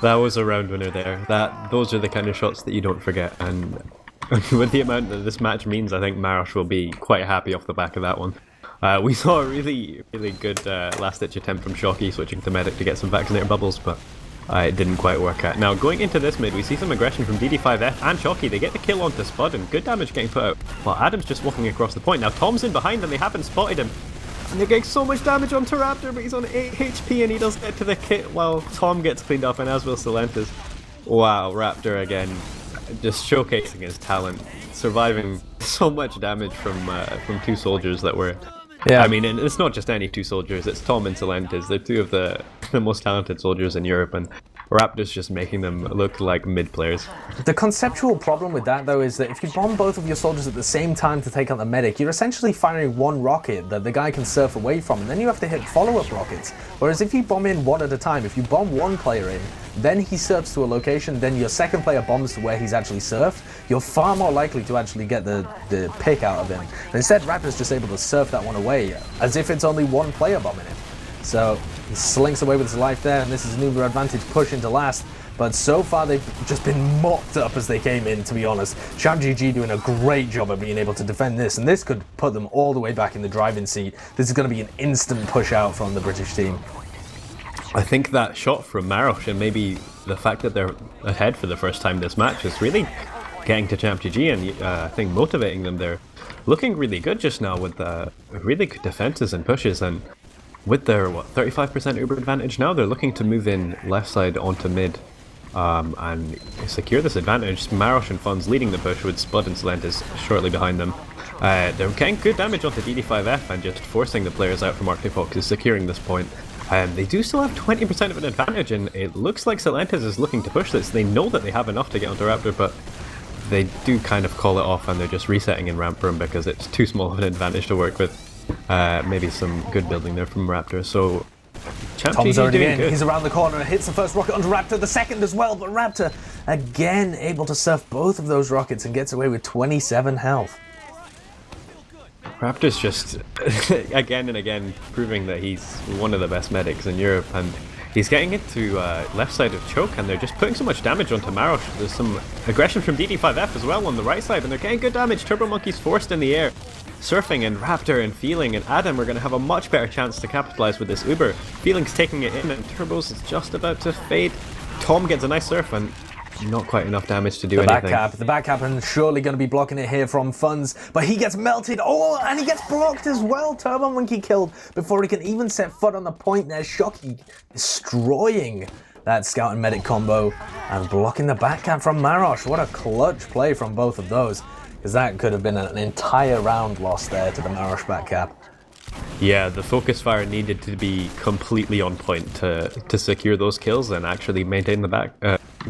That was a round winner there. Those are the kind of shots that you don't forget, and with the amount that this match means, I think Marosh will be quite happy off the back of that one. We saw a really good last-ditch attempt from Shocky switching to Medic to get some Vaccinator bubbles, but it didn't quite work out. Now, going into this mid, we see some aggression from DD5F and Shocky. They get the kill onto Spud, and good damage getting put out, while Adam's just walking across the point. Now, Tom's in behind, and they haven't spotted him. And they're getting so much damage onto Raptor, but he's on 8 HP, and he does get to the kit while Tom gets cleaned up, and as will Solantis. Wow, Raptor again, just showcasing his talent, surviving so much damage from two soldiers that were Yeah. I mean, and it's not just any two soldiers, it's Tom and Celentes. They're two of the most talented soldiers in Europe, and Raptors just making them look like mid players. The conceptual problem with that, though, is that if you bomb both of your soldiers at the same time to take out the medic, you're essentially firing one rocket that the guy can surf away from, and then you have to hit follow-up rockets. Whereas if you bomb in one at a time, if you bomb one player in, then he surfs to a location, then your second player bombs to where he's actually surfed, you're far more likely to actually get the pick out of him. And instead, Raptor's just able to surf that one away, as if it's only one player bombing him. So he slinks away with his life there, and this is an uber advantage push into last. But so far, they've just been mopped up as they came in, to be honest. ChampGG doing a great job of being able to defend this, and this could put them all the way back in the driving seat. This is going to be an instant push out from the British team. I think that shot from Marosh, and maybe the fact that they're ahead for the first time this match, is really getting to ChampGG and I think motivating them. They're looking really good just now with really good defenses and pushes, and with their 35% Uber advantage now, they're looking to move in left side onto mid and secure this advantage. Marosh and Fun's leading the push with Spud and Celentes shortly behind them. They're getting good damage onto DD5F and just forcing the players out from Arctic Fox, securing this point. They do still have 20% of an advantage, and it looks like Celentes is looking to push this. They know that they have enough to get onto Raptor, but they do kind of call it off, and they're just resetting in ramp room because it's too small of an advantage to work with. Maybe some good building there from Raptor. So Tom's already in. Good. He's around the corner and hits the first rocket onto Raptor, the second as well, but Raptor again able to surf both of those rockets and gets away with 27 health. Raptor's just again and again proving that he's one of the best medics in Europe, and he's getting into left side of choke, and they're just putting so much damage onto Marosh. There's some aggression from DD5F as well on the right side, and they're getting good damage. Turbo Monkey's forced in the air. Surfing and Raptor and Feeling and Adam are going to have a much better chance to capitalize with this Uber. Feeling's taking it in, and Turbo's is just about to fade. Tom gets a nice surf and not quite enough damage to do anything. The back cap, and surely going to be blocking it here from Funds, but he gets melted. Oh, and he gets blocked as well. Turbo Monkey killed before he can even set foot on the point there. Shocky destroying that Scout and Medic combo and blocking the back cap from Marosh. What a clutch play from both of those, because that could have been an entire round loss there to the Marosh back cap. Yeah, the focus fire needed to be completely on point to secure those kills and actually maintain the back,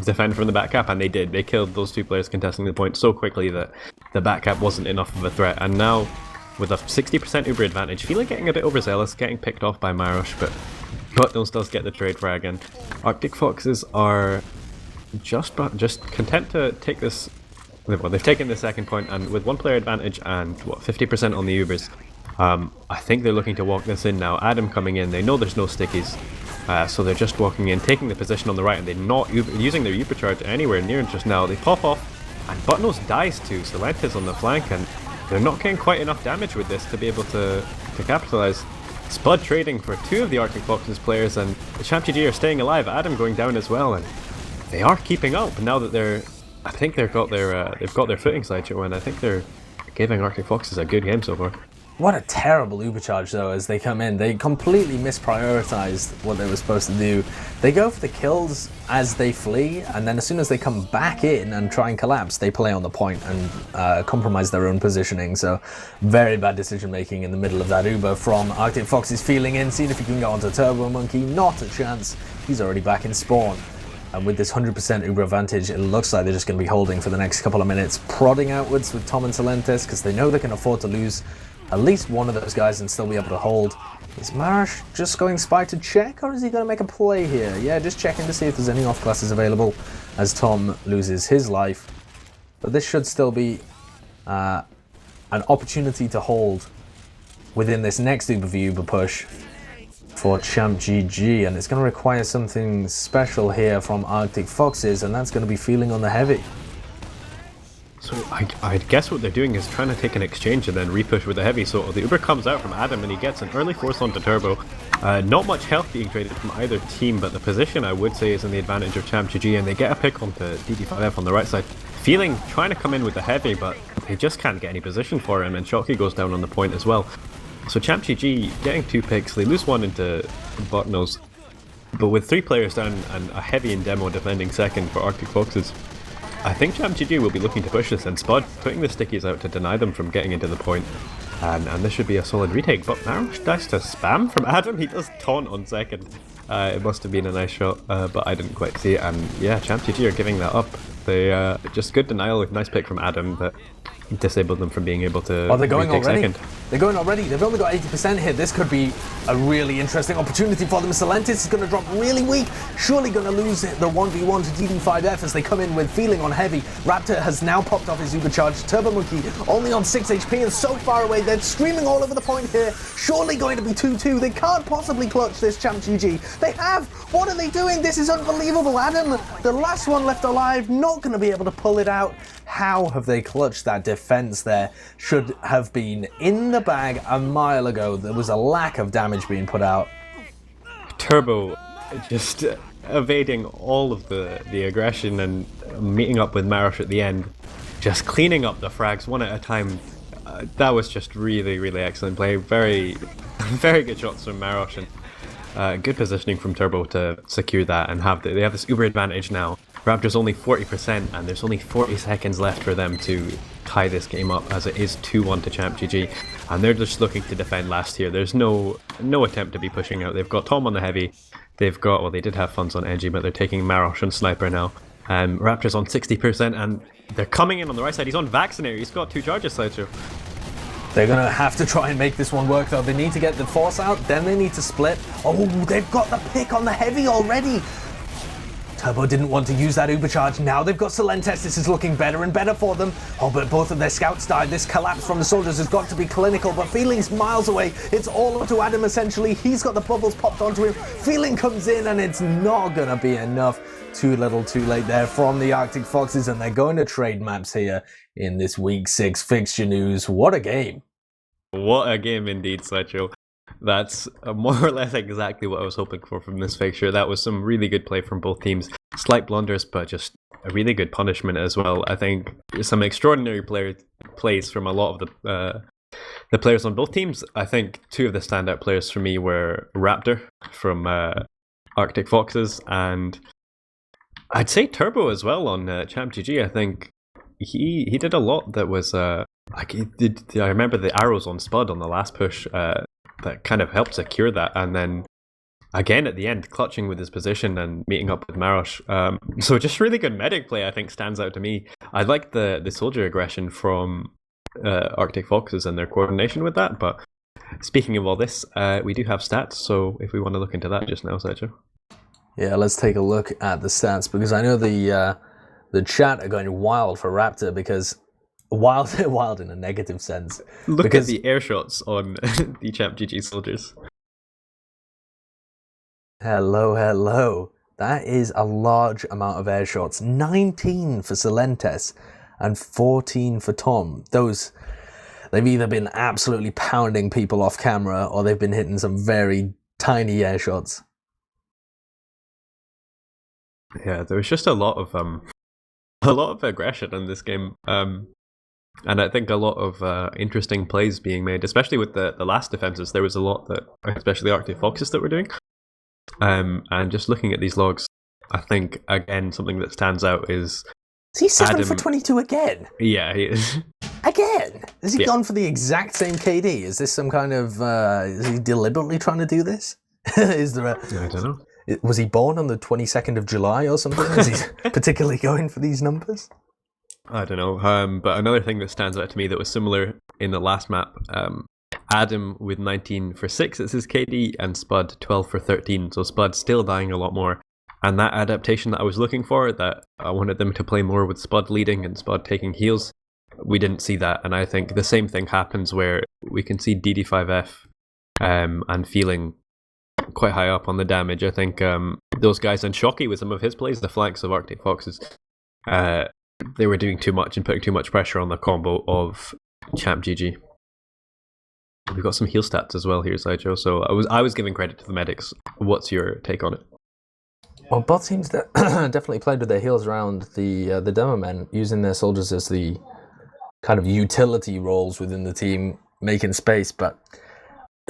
defend from the back cap, and they did. They killed those two players contesting the point so quickly that the back cap wasn't enough of a threat. And now, with a 60% Uber advantage, Feeling getting a bit overzealous, getting picked off by Marosh, but Butnos does get the trade frag, and Arctic Foxes are just content to take this. Well, they've taken the second point, and with one player advantage and 50% on the Ubers, I think they're looking to walk this in now. Adam coming in, they know there's no stickies, so they're just walking in, taking the position on the right, and they're not using their Uber charge anywhere near just now. They pop off, and Butnos dies to Celentes on the flank, and they're not getting quite enough damage with this to be able to capitalize. Spud trading for two of the Arctic Foxes players, and the ChampGG are staying alive. Adam going down as well, and they are keeping up now that I think they've got their footing, Sideshow, and I think they're giving Arctic Foxes a good game so far. What a terrible Uber charge, though, as they come in. They completely misprioritized what they were supposed to do. They go for the kills as they flee, and then as soon as they come back in and try and collapse, they play on the point and compromise their own positioning. So very bad decision making in the middle of that Uber from Arctic Fox's. Feeling in, seeing if he can go onto Turbo Monkey. Not a chance. He's already back in spawn. And with this 100% Uber advantage, it looks like they're just going to be holding for the next couple of minutes, prodding outwards with Tom and Celentes, because they know they can afford to lose at least one of those guys and still be able to hold. Is Marosh just going spy to check, or is he going to make a play here? Yeah, just checking to see if there's any off classes available as Tom loses his life. But this should still be an opportunity to hold within this next Uber push for ChampGG, and it's going to require something special here from Arctic Foxes, and that's going to be Feeling on the heavy. So I guess what they're doing is trying to take an exchange and then repush with the heavy. So the Uber comes out from Adam and he gets an early force onto Turbo. Not much health being traded from either team, but the position I would say is in the advantage of ChampGG, and they get a pick onto DD5F on the right side. Feeling trying to come in with the heavy, but they just can't get any position for him, and Shocky goes down on the point as well. So ChampGG getting two picks, they lose one into Botnos, but with three players down and a heavy in demo defending second for Arctic Foxes, I think ChampGG will be looking to push this, and Spud putting the stickies out to deny them from getting into the point. And this should be a solid retake, but Marosh dies to spam from Adam. He does taunt on second. It must have been a nice shot, but I didn't quite see it. And yeah, ChampGG are giving that up. They just good denial, nice pick from Adam that disabled them from being able to. Oh, they're going retake already. Second. They're going already. They've only got 80% here. This could be a really interesting opportunity for them. Silentis is going to drop really weak. Surely going to lose the 1v1 to DD5F as they come in with feeling on heavy. Raptor has now popped off his supercharge. Turbo Monkey only on 6 HP and so far away. They're streaming all over the point here. Surely going to be 2-2. They can't possibly clutch this ChampGG. They have. What are they doing? This is unbelievable. Adam, the last one left alive, not going to be able to pull it out. How have they clutched that defense there? Should have been in the bag a mile ago. There was a lack of damage being put out. Turbo just evading all of the aggression and meeting up with Marosh at the end, just cleaning up the frags one at a time. That was just really, really excellent play. Very, very good shots from Marosh and good positioning from Turbo to secure that and they have this uber advantage now. Raptor's only 40% and there's only 40 seconds left for them to tie this game up as it is 2-1 to ChampGG, and they're just looking to defend last here. There's no attempt to be pushing out. They've got Tom on the heavy, they've got, well, they did have funds on Edgy, but they're taking Marosh and Sniper now. Raptor's on 60% and they're coming in on the right side. He's on Vaccinator, he's got 2 charges, Sideshow. They're going to have to try and make this one work though. They need to get the force out, then they need to split. Oh, they've got the pick on the heavy already. Turbo didn't want to use that Ubercharge. Now they've got Silentes. This is looking better and better for them. Oh, but both of their scouts died. This collapse from the soldiers has got to be clinical, but Feeling's miles away. It's all up to Adam, essentially. He's got the bubbles popped onto him. Feeling comes in, and it's not going to be enough. Too little, too late there from the Arctic Foxes, and they're going to trade maps here in this Week 6 fixture news. What a game. What a game indeed, Sideshow. That's more or less exactly what I was hoping for from this fixture. That was some really good play from both teams. Slight blunders, but just a really good punishment as well. I think some extraordinary plays from a lot of the players on both teams. I think 2 of the standout players for me were Raptor from Arctic Foxes, and I'd say Turbo as well on ChampGG. I think he did a lot that was like he did. I remember the arrows on Spud on the last push. That kind of helped secure that, and then again at the end clutching with his position and meeting up with Marosh. So just really good medic play, I think, stands out to me. I like the soldier aggression from Arctic Foxes and their coordination with that, but speaking of all this, we do have stats, so if we want to look into that just now, Sideshow. Yeah, let's take a look at the stats, because I know the chat are going wild for Raptor, because wild in a negative sense. Look at the air shots on the ChampGG soldiers. Hello. That is a large amount of air shots. 19 for Silentes and 14 for Tom. They've either been absolutely pounding people off camera or they've been hitting some very tiny air shots. Yeah, there was just a lot of aggression in this game. And I think a lot of interesting plays being made, especially with the last defenses. There was a lot that, especially Arctic Foxes, that were doing. And just looking at these logs, I think, again, something that stands out is he 7 Adam, for 22 again? Yeah, he is. Again? Has he gone for the exact same KD? Is this some kind of... is he deliberately trying to do this? Is there I don't know. Was he born on the 22nd of July or something? Is he particularly going for these numbers? I don't know, but another thing that stands out to me that was similar in the last map, Adam with 19 for 6 is his KD, and Spud 12 for 13, so Spud still dying a lot more. And that adaptation that I was looking for, that I wanted them to play more with Spud leading and Spud taking heals, we didn't see that, and I think the same thing happens where we can see DD5F and Feeling quite high up on the damage. I think those guys, and Shocky with some of his plays, the flanks of Arctic Foxes, they were doing too much and putting too much pressure on the combo of ChampGG. We've got some heal stats as well here, Sideshow, so I was giving credit to the medics. What's your take on it? Well, both teams definitely played with their heals around the demo men, using their soldiers as the kind of utility roles within the team, making space, but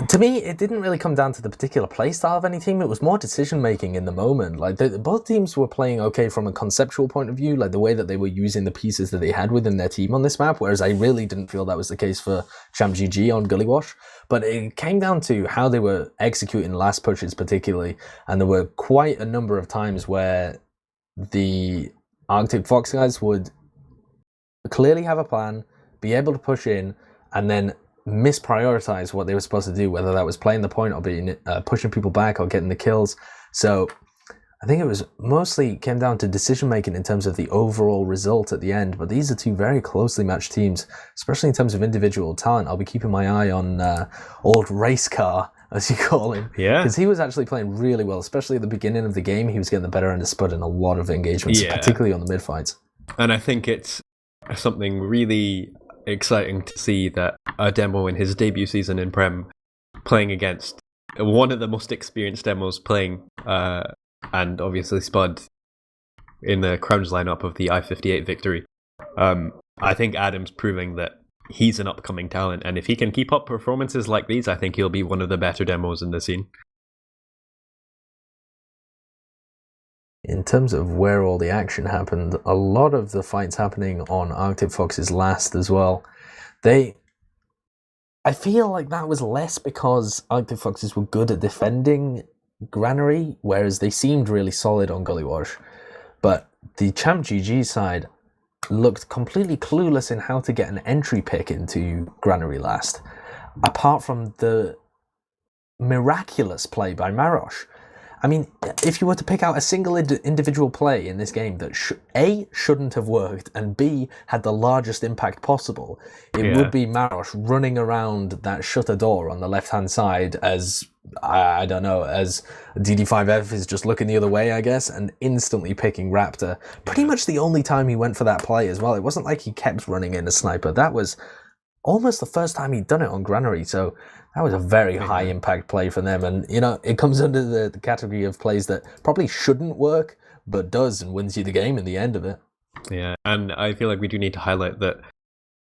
To me, it didn't really come down to the particular playstyle of any team. It was more decision making in the moment. Like both teams were playing okay from a conceptual point of view, like the way that they were using the pieces that they had within their team on this map. Whereas I really didn't feel that was the case for ChampGG on Gully Wash. But it came down to how they were executing last pushes, particularly, and there were quite a number of times where the Arctic Fox guys would clearly have a plan, be able to push in, and then misprioritize what they were supposed to do, whether that was playing the point or being pushing people back or getting the kills. So I think it was mostly came down to decision making in terms of the overall result at the end. But these are two very closely matched teams, especially in terms of individual talent. I'll be keeping my eye on old Race Car, as you call him, because he was actually playing really well, especially at the beginning of the game. He was getting the better end of Spud in a lot of engagements, particularly on the mid fights. And I think it's something really exciting to see that a demo in his debut season in Prem playing against one of the most experienced demos playing, and obviously Spud in the Crowns lineup of the I-58 victory. I think Adam's proving that he's an upcoming talent, and if he can keep up performances like these, I think he'll be one of the better demos in the scene. In terms of where all the action happened, a lot of the fights happening on Arctic Fox's last as well. I feel like that was less because Arctic Foxes were good at defending Granary, whereas they seemed really solid on Gully Wash. But the ChampGG side looked completely clueless in how to get an entry pick into Granary last, apart from the miraculous play by Marosh. I mean, if you were to pick out a single individual play in this game that A, shouldn't have worked, and B, had the largest impact possible, it would be Marosh running around that shutter door on the left-hand side as, I don't know, as DD5F is just looking the other way, I guess, and instantly picking Raptor. Pretty much the only time he went for that play as well. It wasn't like he kept running in a sniper. That was almost the first time he'd done it on Granary, so that was a very high impact play for them. And, you know, it comes under the category of plays that probably shouldn't work, but does and wins you the game in the end of it. Yeah, and I feel like we do need to highlight that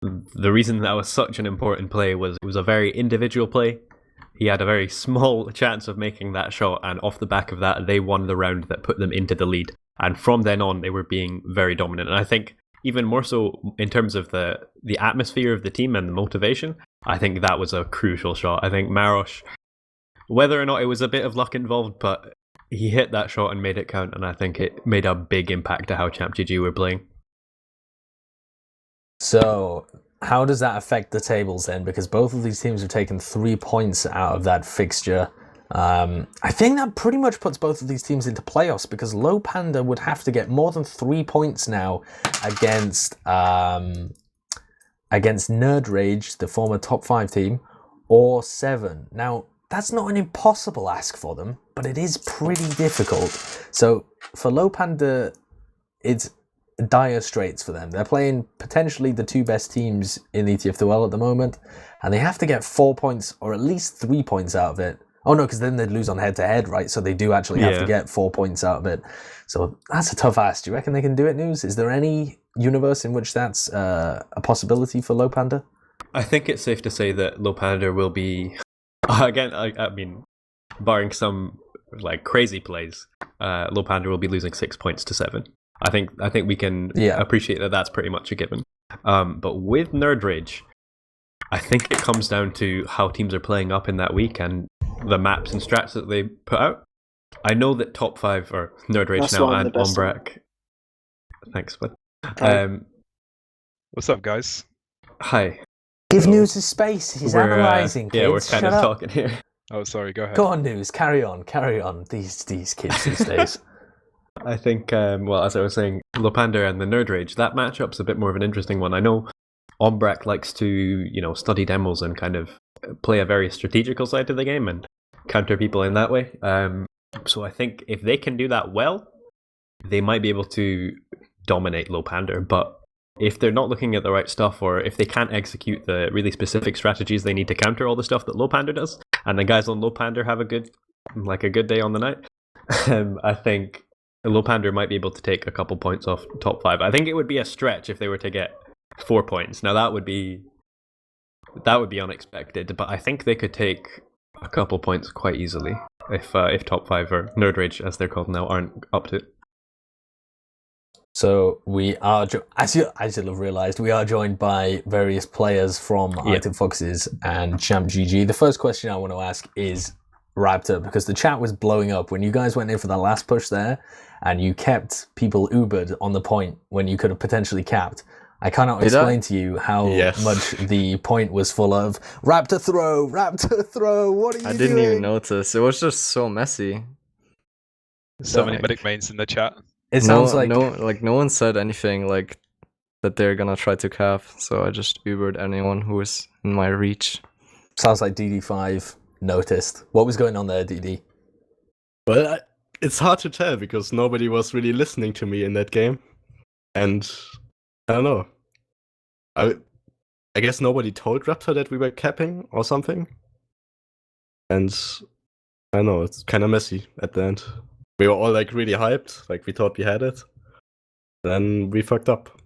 the reason that was such an important play was it was a very individual play. He had a very small chance of making that shot, and off the back of that, they won the round that put them into the lead. And from then on, they were being very dominant. And I think even more so in terms of the atmosphere of the team and the motivation, I think that was a crucial shot. I think Marosh, whether or not it was a bit of luck involved, but he hit that shot and made it count, and I think it made a big impact to how ChampGG were playing. So how does that affect the tables then? Because both of these teams have taken 3 points out of that fixture. I think that pretty much puts both of these teams into playoffs, because Low Panda would have to get more than 3 points now against Nerd Rage, the former top 5 team, or 7. Now, that's not an impossible ask for them, but it is pretty difficult. So for Low Panda, it's dire straits for them. They're playing potentially the 2 best teams in the ETF2L at the moment, and they have to get 4 points or at least 3 points out of it. Oh no, because then they'd lose on head-to-head, right? So they do actually have to get 4 points out of it. So that's a tough ask. Do you reckon they can do it, Nuze? Is there any universe in which that's a possibility for Low Panda? I think it's safe to say that Low Panda will be, again, I mean, barring some like crazy plays, Low Panda will be losing 6 points to 7. I think we can appreciate that that's pretty much a given. But with Nerd Rage, I think it comes down to how teams are playing up in that week and the maps and strats that they put out. I know that top 5 are Nerd Rage now and Ombrak. Thanks, bud. What's up, guys? Hi. Give Nuze his space. He's analysing, kids. Yeah, we're kind of talking here. Oh, sorry, go ahead. Go on, Nuze. Carry on. These kids these days. I think, well, as I was saying, Lopanda and the Nerd Rage, that matchup's a bit more of an interesting one. I know Ombrak likes to, study demos and kind of play a very strategical side to the game and counter people in that way. So I think if they can do that well, they might be able to dominate Lopanda. But if they're not looking at the right stuff, or if they can't execute the really specific strategies they need to counter all the stuff that Lopanda does, and the guys on Lopanda have a good day on the night, I think Lopanda might be able to take a couple points off top 5. I think it would be a stretch if they were to get 4 points. Now that would be unexpected, but I think they could take a couple points quite easily if top 5 or Nerd Rage as they're called now aren't up to it. So we are, as you'll have realised, we are joined by various players from Arctic Foxes and ChampGG. The first question I want to ask is Raptor, because the chat was blowing up when you guys went in for the last push there, and you kept people Ubered on the point when you could have potentially capped. I cannot explain to you how much the point was full of Raptor throw, what are you doing? I didn't even notice. It was just so messy. So many medic mains in the chat. It sounds no one said anything like that they're gonna try to cap, so I just Ubered anyone who was in my reach. Sounds like DD5 noticed. What was going on there, DD? Well, it's hard to tell because nobody was really listening to me in that game. And I don't know. I guess nobody told Raptor that we were capping or something. And I don't know, it's kind of messy at the end. We were all like really hyped, like we thought we had it. Then we fucked up.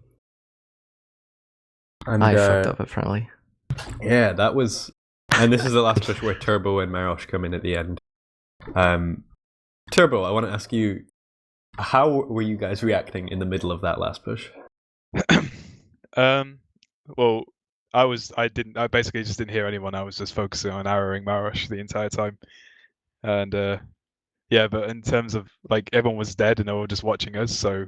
And, I fucked up apparently. Yeah, that was... And this is the last push where Turbo and Marosh come in at the end. Turbo, I want to ask you, how were you guys reacting in the middle of that last push? Well, I basically just didn't hear anyone. I was just focusing on arrowing Marosh the entire time. And yeah, but in terms of like everyone was dead and they were just watching us, so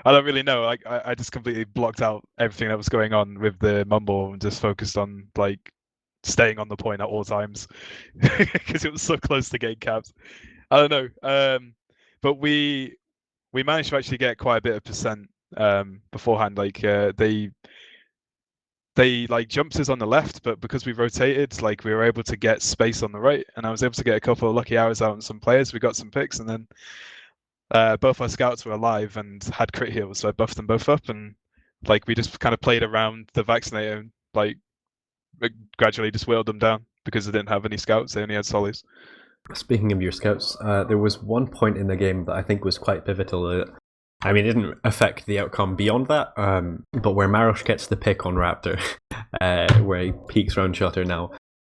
I don't really know. Like I just completely blocked out everything that was going on with the mumble and just focused on like staying on the point at all times because it was so close to getting capped. I don't know. But we managed to actually get quite a bit of percent beforehand. Like they like jumped us on the left, but because we rotated, like we were able to get space on the right, and I was able to get a couple of lucky arrows out on some players. We got some picks, and then both our scouts were alive and had crit heals, so I buffed them both up, and like we just kind of played around the vaccinator and like gradually just whittled them down because they didn't have any scouts; they only had solis. Speaking of your scouts, there was one point in the game that I think was quite pivotal. I mean, it didn't affect the outcome beyond that, but where Marosh gets the pick on Raptor, where he peeks around Shutter now.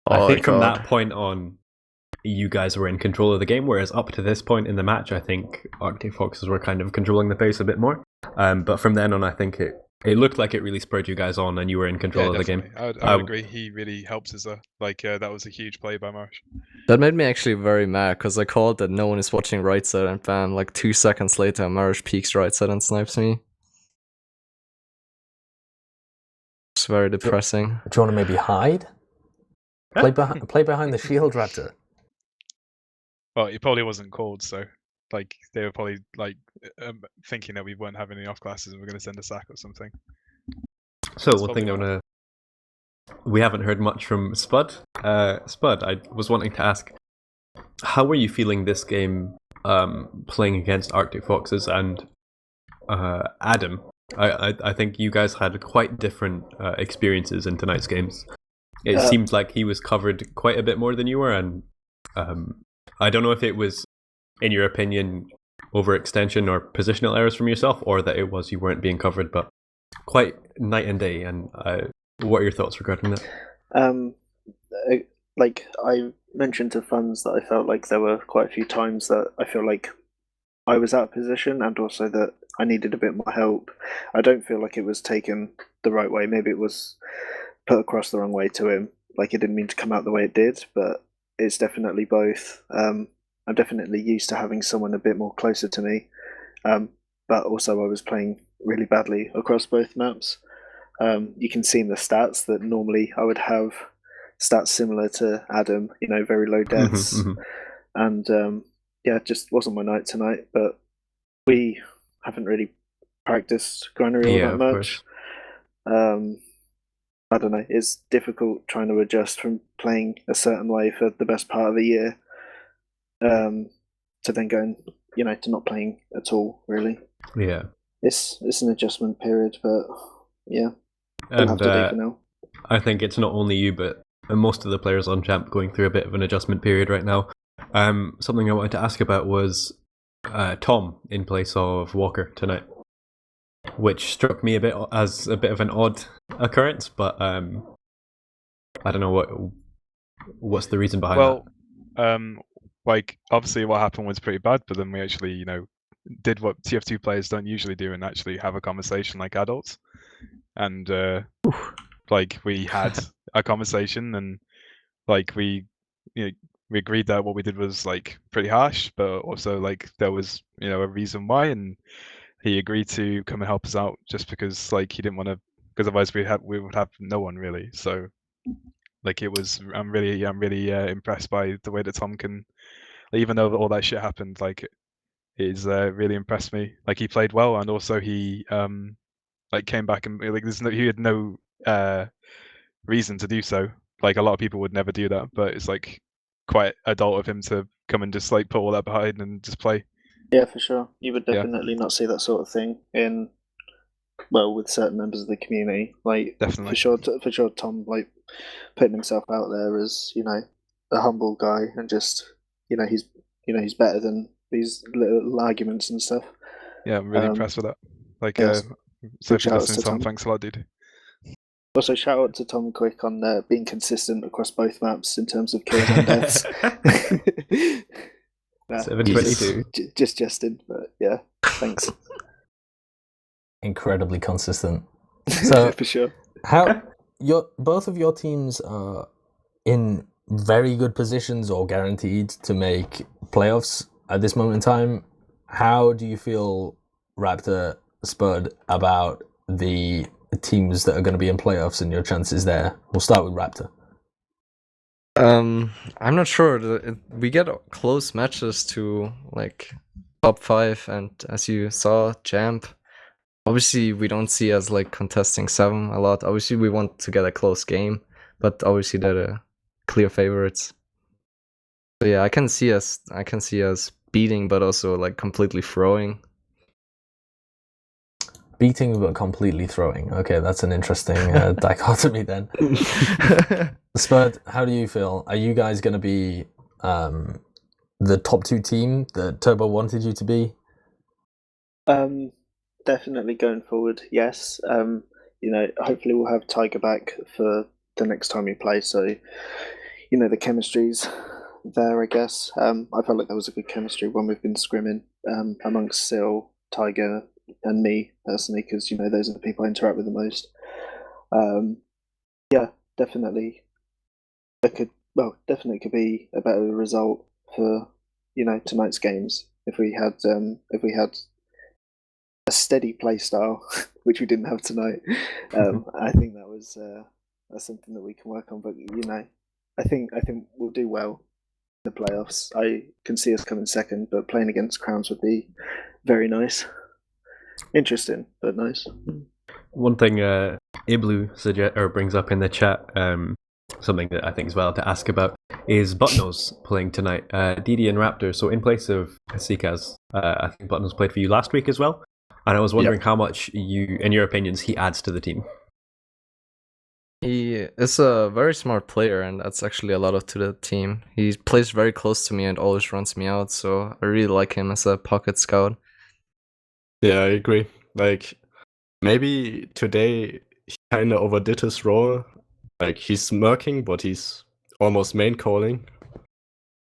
I think from that point on, you guys were in control of the game, whereas up to this point in the match, I think Arctic Foxes were kind of controlling the pace a bit more. But from then on, I think it looked like it really spurred you guys on and you were in control of the game. I would agree. He really helped us. Like, that was a huge play by Marosh. That made me actually very mad because I called that no one is watching right side and bam, like 2 seconds later, Marosh peeks right side and snipes me. It's very depressing. Do you want to maybe hide? Play behind the shield, Raptor. Well, it probably wasn't called, so like they were probably like thinking that we weren't having any off classes and we're going to send a sack or something. So one thing we haven't heard much from Spud. Spud, I was wanting to ask, how were you feeling this game playing against Arctic Foxes and Adam? I think you guys had quite different experiences in tonight's games. It seemed like he was covered quite a bit more than you were, and I don't know if it was, in your opinion, overextension or positional errors from yourself, or that it was you weren't being covered, but quite night and day. And what are your thoughts regarding that? Like I mentioned to Funds that I felt like there were quite a few times that I feel like I was out of position and also that I needed a bit more help. I don't feel like it was taken the right way. Maybe it was put across the wrong way to him. Like it didn't mean to come out the way it did, but it's definitely both. I'm definitely used to having someone a bit more closer to me, but also I was playing really badly across both maps. You can see in the stats that normally I would have stats similar to Adam, very low deaths. And yeah, it just wasn't my night tonight, but we haven't really practiced Granary all that much. I don't know, it's difficult trying to adjust from playing a certain way for the best part of the year to then going, to not playing at all, really. Yeah. It's an adjustment period, but yeah. And have to do for now. I think it's not only you, but most of the players on Champ going through a bit of an adjustment period right now. Something I wanted to ask about was Tom in place of Walker tonight, which struck me a bit as a bit of an odd occurrence, but I don't know What's the reason behind Well, like obviously what happened was pretty bad, but then we actually, did what TF2 players don't usually do and actually have a conversation like adults. And like we had a conversation, and like we agreed that what we did was like pretty harsh, but also like there was a reason why, and he agreed to come and help us out just because like he didn't want to, because otherwise we would have no one really. So like it was, I'm really impressed by the way that Tom can, even though all that shit happened, like it's really impressed me. Like he played well, and also he like came back and like he had no reason to do so. Like a lot of people would never do that, but it's like quite adult of him to come and just like put all that behind and just play. Yeah, for sure. You would Yeah. definitely not see that sort of thing with certain members of the community. Like Definitely. for sure, Tom like putting himself out there as a humble guy, and just he's better than these little arguments and stuff. Yeah, I'm really impressed with that. Like, yes. so if you're shout outs listening, to Tom, Tom. thanks a lot, dude. Also, shout out to Tom Quick on being consistent across both maps in terms of kills and deaths. 722. Just jesting, but yeah, thanks. Incredibly consistent. So for sure. how both of your teams are in very good positions or guaranteed to make playoffs at this moment in time. How do you feel, Raptor, Spud, about the teams that are going to be in playoffs and your chances there? We'll start with Raptor. I'm not sure. We get close matches to like top 5, and as you saw, Champ. Obviously, we don't see us like contesting 7 a lot. Obviously, we want to get a close game, but obviously they're clear favorites. So yeah, I can see us beating, but also like completely throwing. Beating but completely throwing. Okay, that's an interesting dichotomy then. Spud, how do you feel? Are you guys going to be the top 2 team that Turbo wanted you to be? Definitely going forward, yes. Hopefully we'll have Tiger back for the next time we play, so the chemistry's there, I guess. I felt like there was a good chemistry when we've been scrimming amongst Sil, Tiger, and me personally, because those are the people I interact with the most. Yeah, definitely. Definitely could be a better result for tonight's games if we had a steady play style, which we didn't have tonight. I think that's something that we can work on. But I think we'll do well in the playoffs. I can see us coming second, but playing against Crowns would be very nice. Interesting, but nice. One thing Iblu brings up in the chat, something that I think is valid to ask about, is Buttnose playing tonight. DD and Raptor, so in place of Sikaz, I think Buttnose played for you last week as well. And I was wondering how much in your opinions, he adds to the team. He is a very smart player, and that's actually a lot to the team. He plays very close to me and always runs me out, so I really like him as a pocket scout. Yeah, I agree. Like, maybe today he kind of overdid his role. Like, he's smirking, but he's almost main calling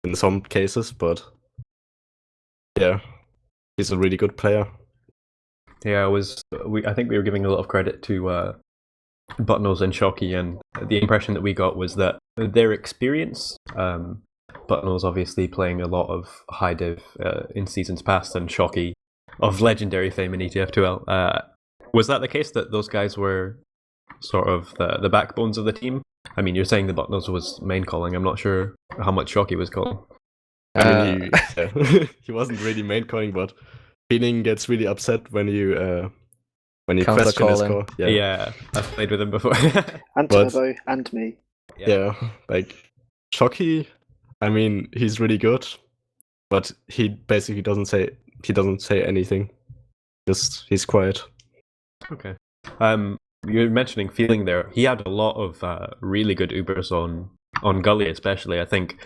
in some cases, but yeah, he's a really good player. Yeah, I think we were giving a lot of credit to Buttnose and Shocky, and the impression that we got was that their experience, Buttnose obviously playing a lot of high div in seasons past, and Shocky of legendary fame in ETF2L. Was that the case, that those guys were sort of the backbones of the team? I mean, you're saying the Buttnose was main calling. I'm not sure how much Shocky was calling. I mean, he wasn't really main calling, but Feeling gets really upset when you question his call. Yeah, I've played with him before. And Turbo and me. Yeah, like Shocky, I mean, he's really good, but he basically doesn't say anything. Just he's quiet. Okay. You're mentioning Feeling there. He had a lot of really good Ubers on Gully, especially. I think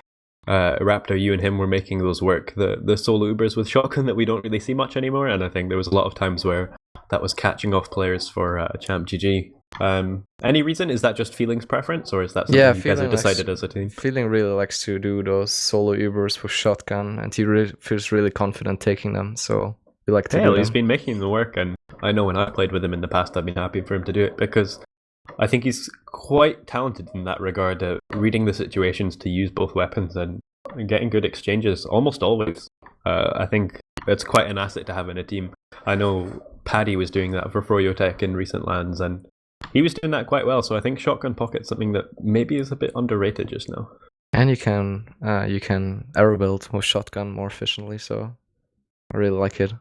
Raptor, you and him were making those work. The solo Ubers with Shotgun that we don't really see much anymore, and I think there was a lot of times where that was catching off players for ChampGG. Any reason? Is that just feelings preference, or is that something Yeah, you guys have feeling likes decided as a team? Feeling really likes to do those solo Ubers with shotgun, and he feels really confident taking them. So we like to Yeah, do well, he's them. been making the work, and I know when I played with him in the past, I've been happy for him to do it because I think he's quite talented in that regard, reading the situations to use both weapons and getting good exchanges almost always. I think it's quite an asset to have in a team. I know Paddy was doing that for Froyotech in recent lands, and he was doing that quite well. So I think Shotgun Pocket's something that maybe is a bit underrated just now. And you can arrow build with shotgun more efficiently. So I really like it.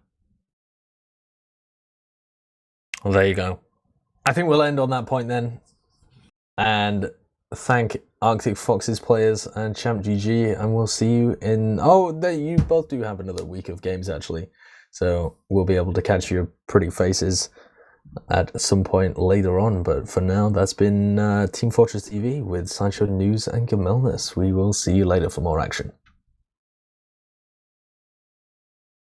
Well, there you go. I think we'll end on that point then. And thank Arctic Fox's players and ChampGG, and we'll see you in... Oh, you both do have another week of games, actually. So we'll be able to catch your pretty faces at some point later on. But for now, that's been Team Fortress TV with Sideshow, nuze, and gemm. We will see you later for more action.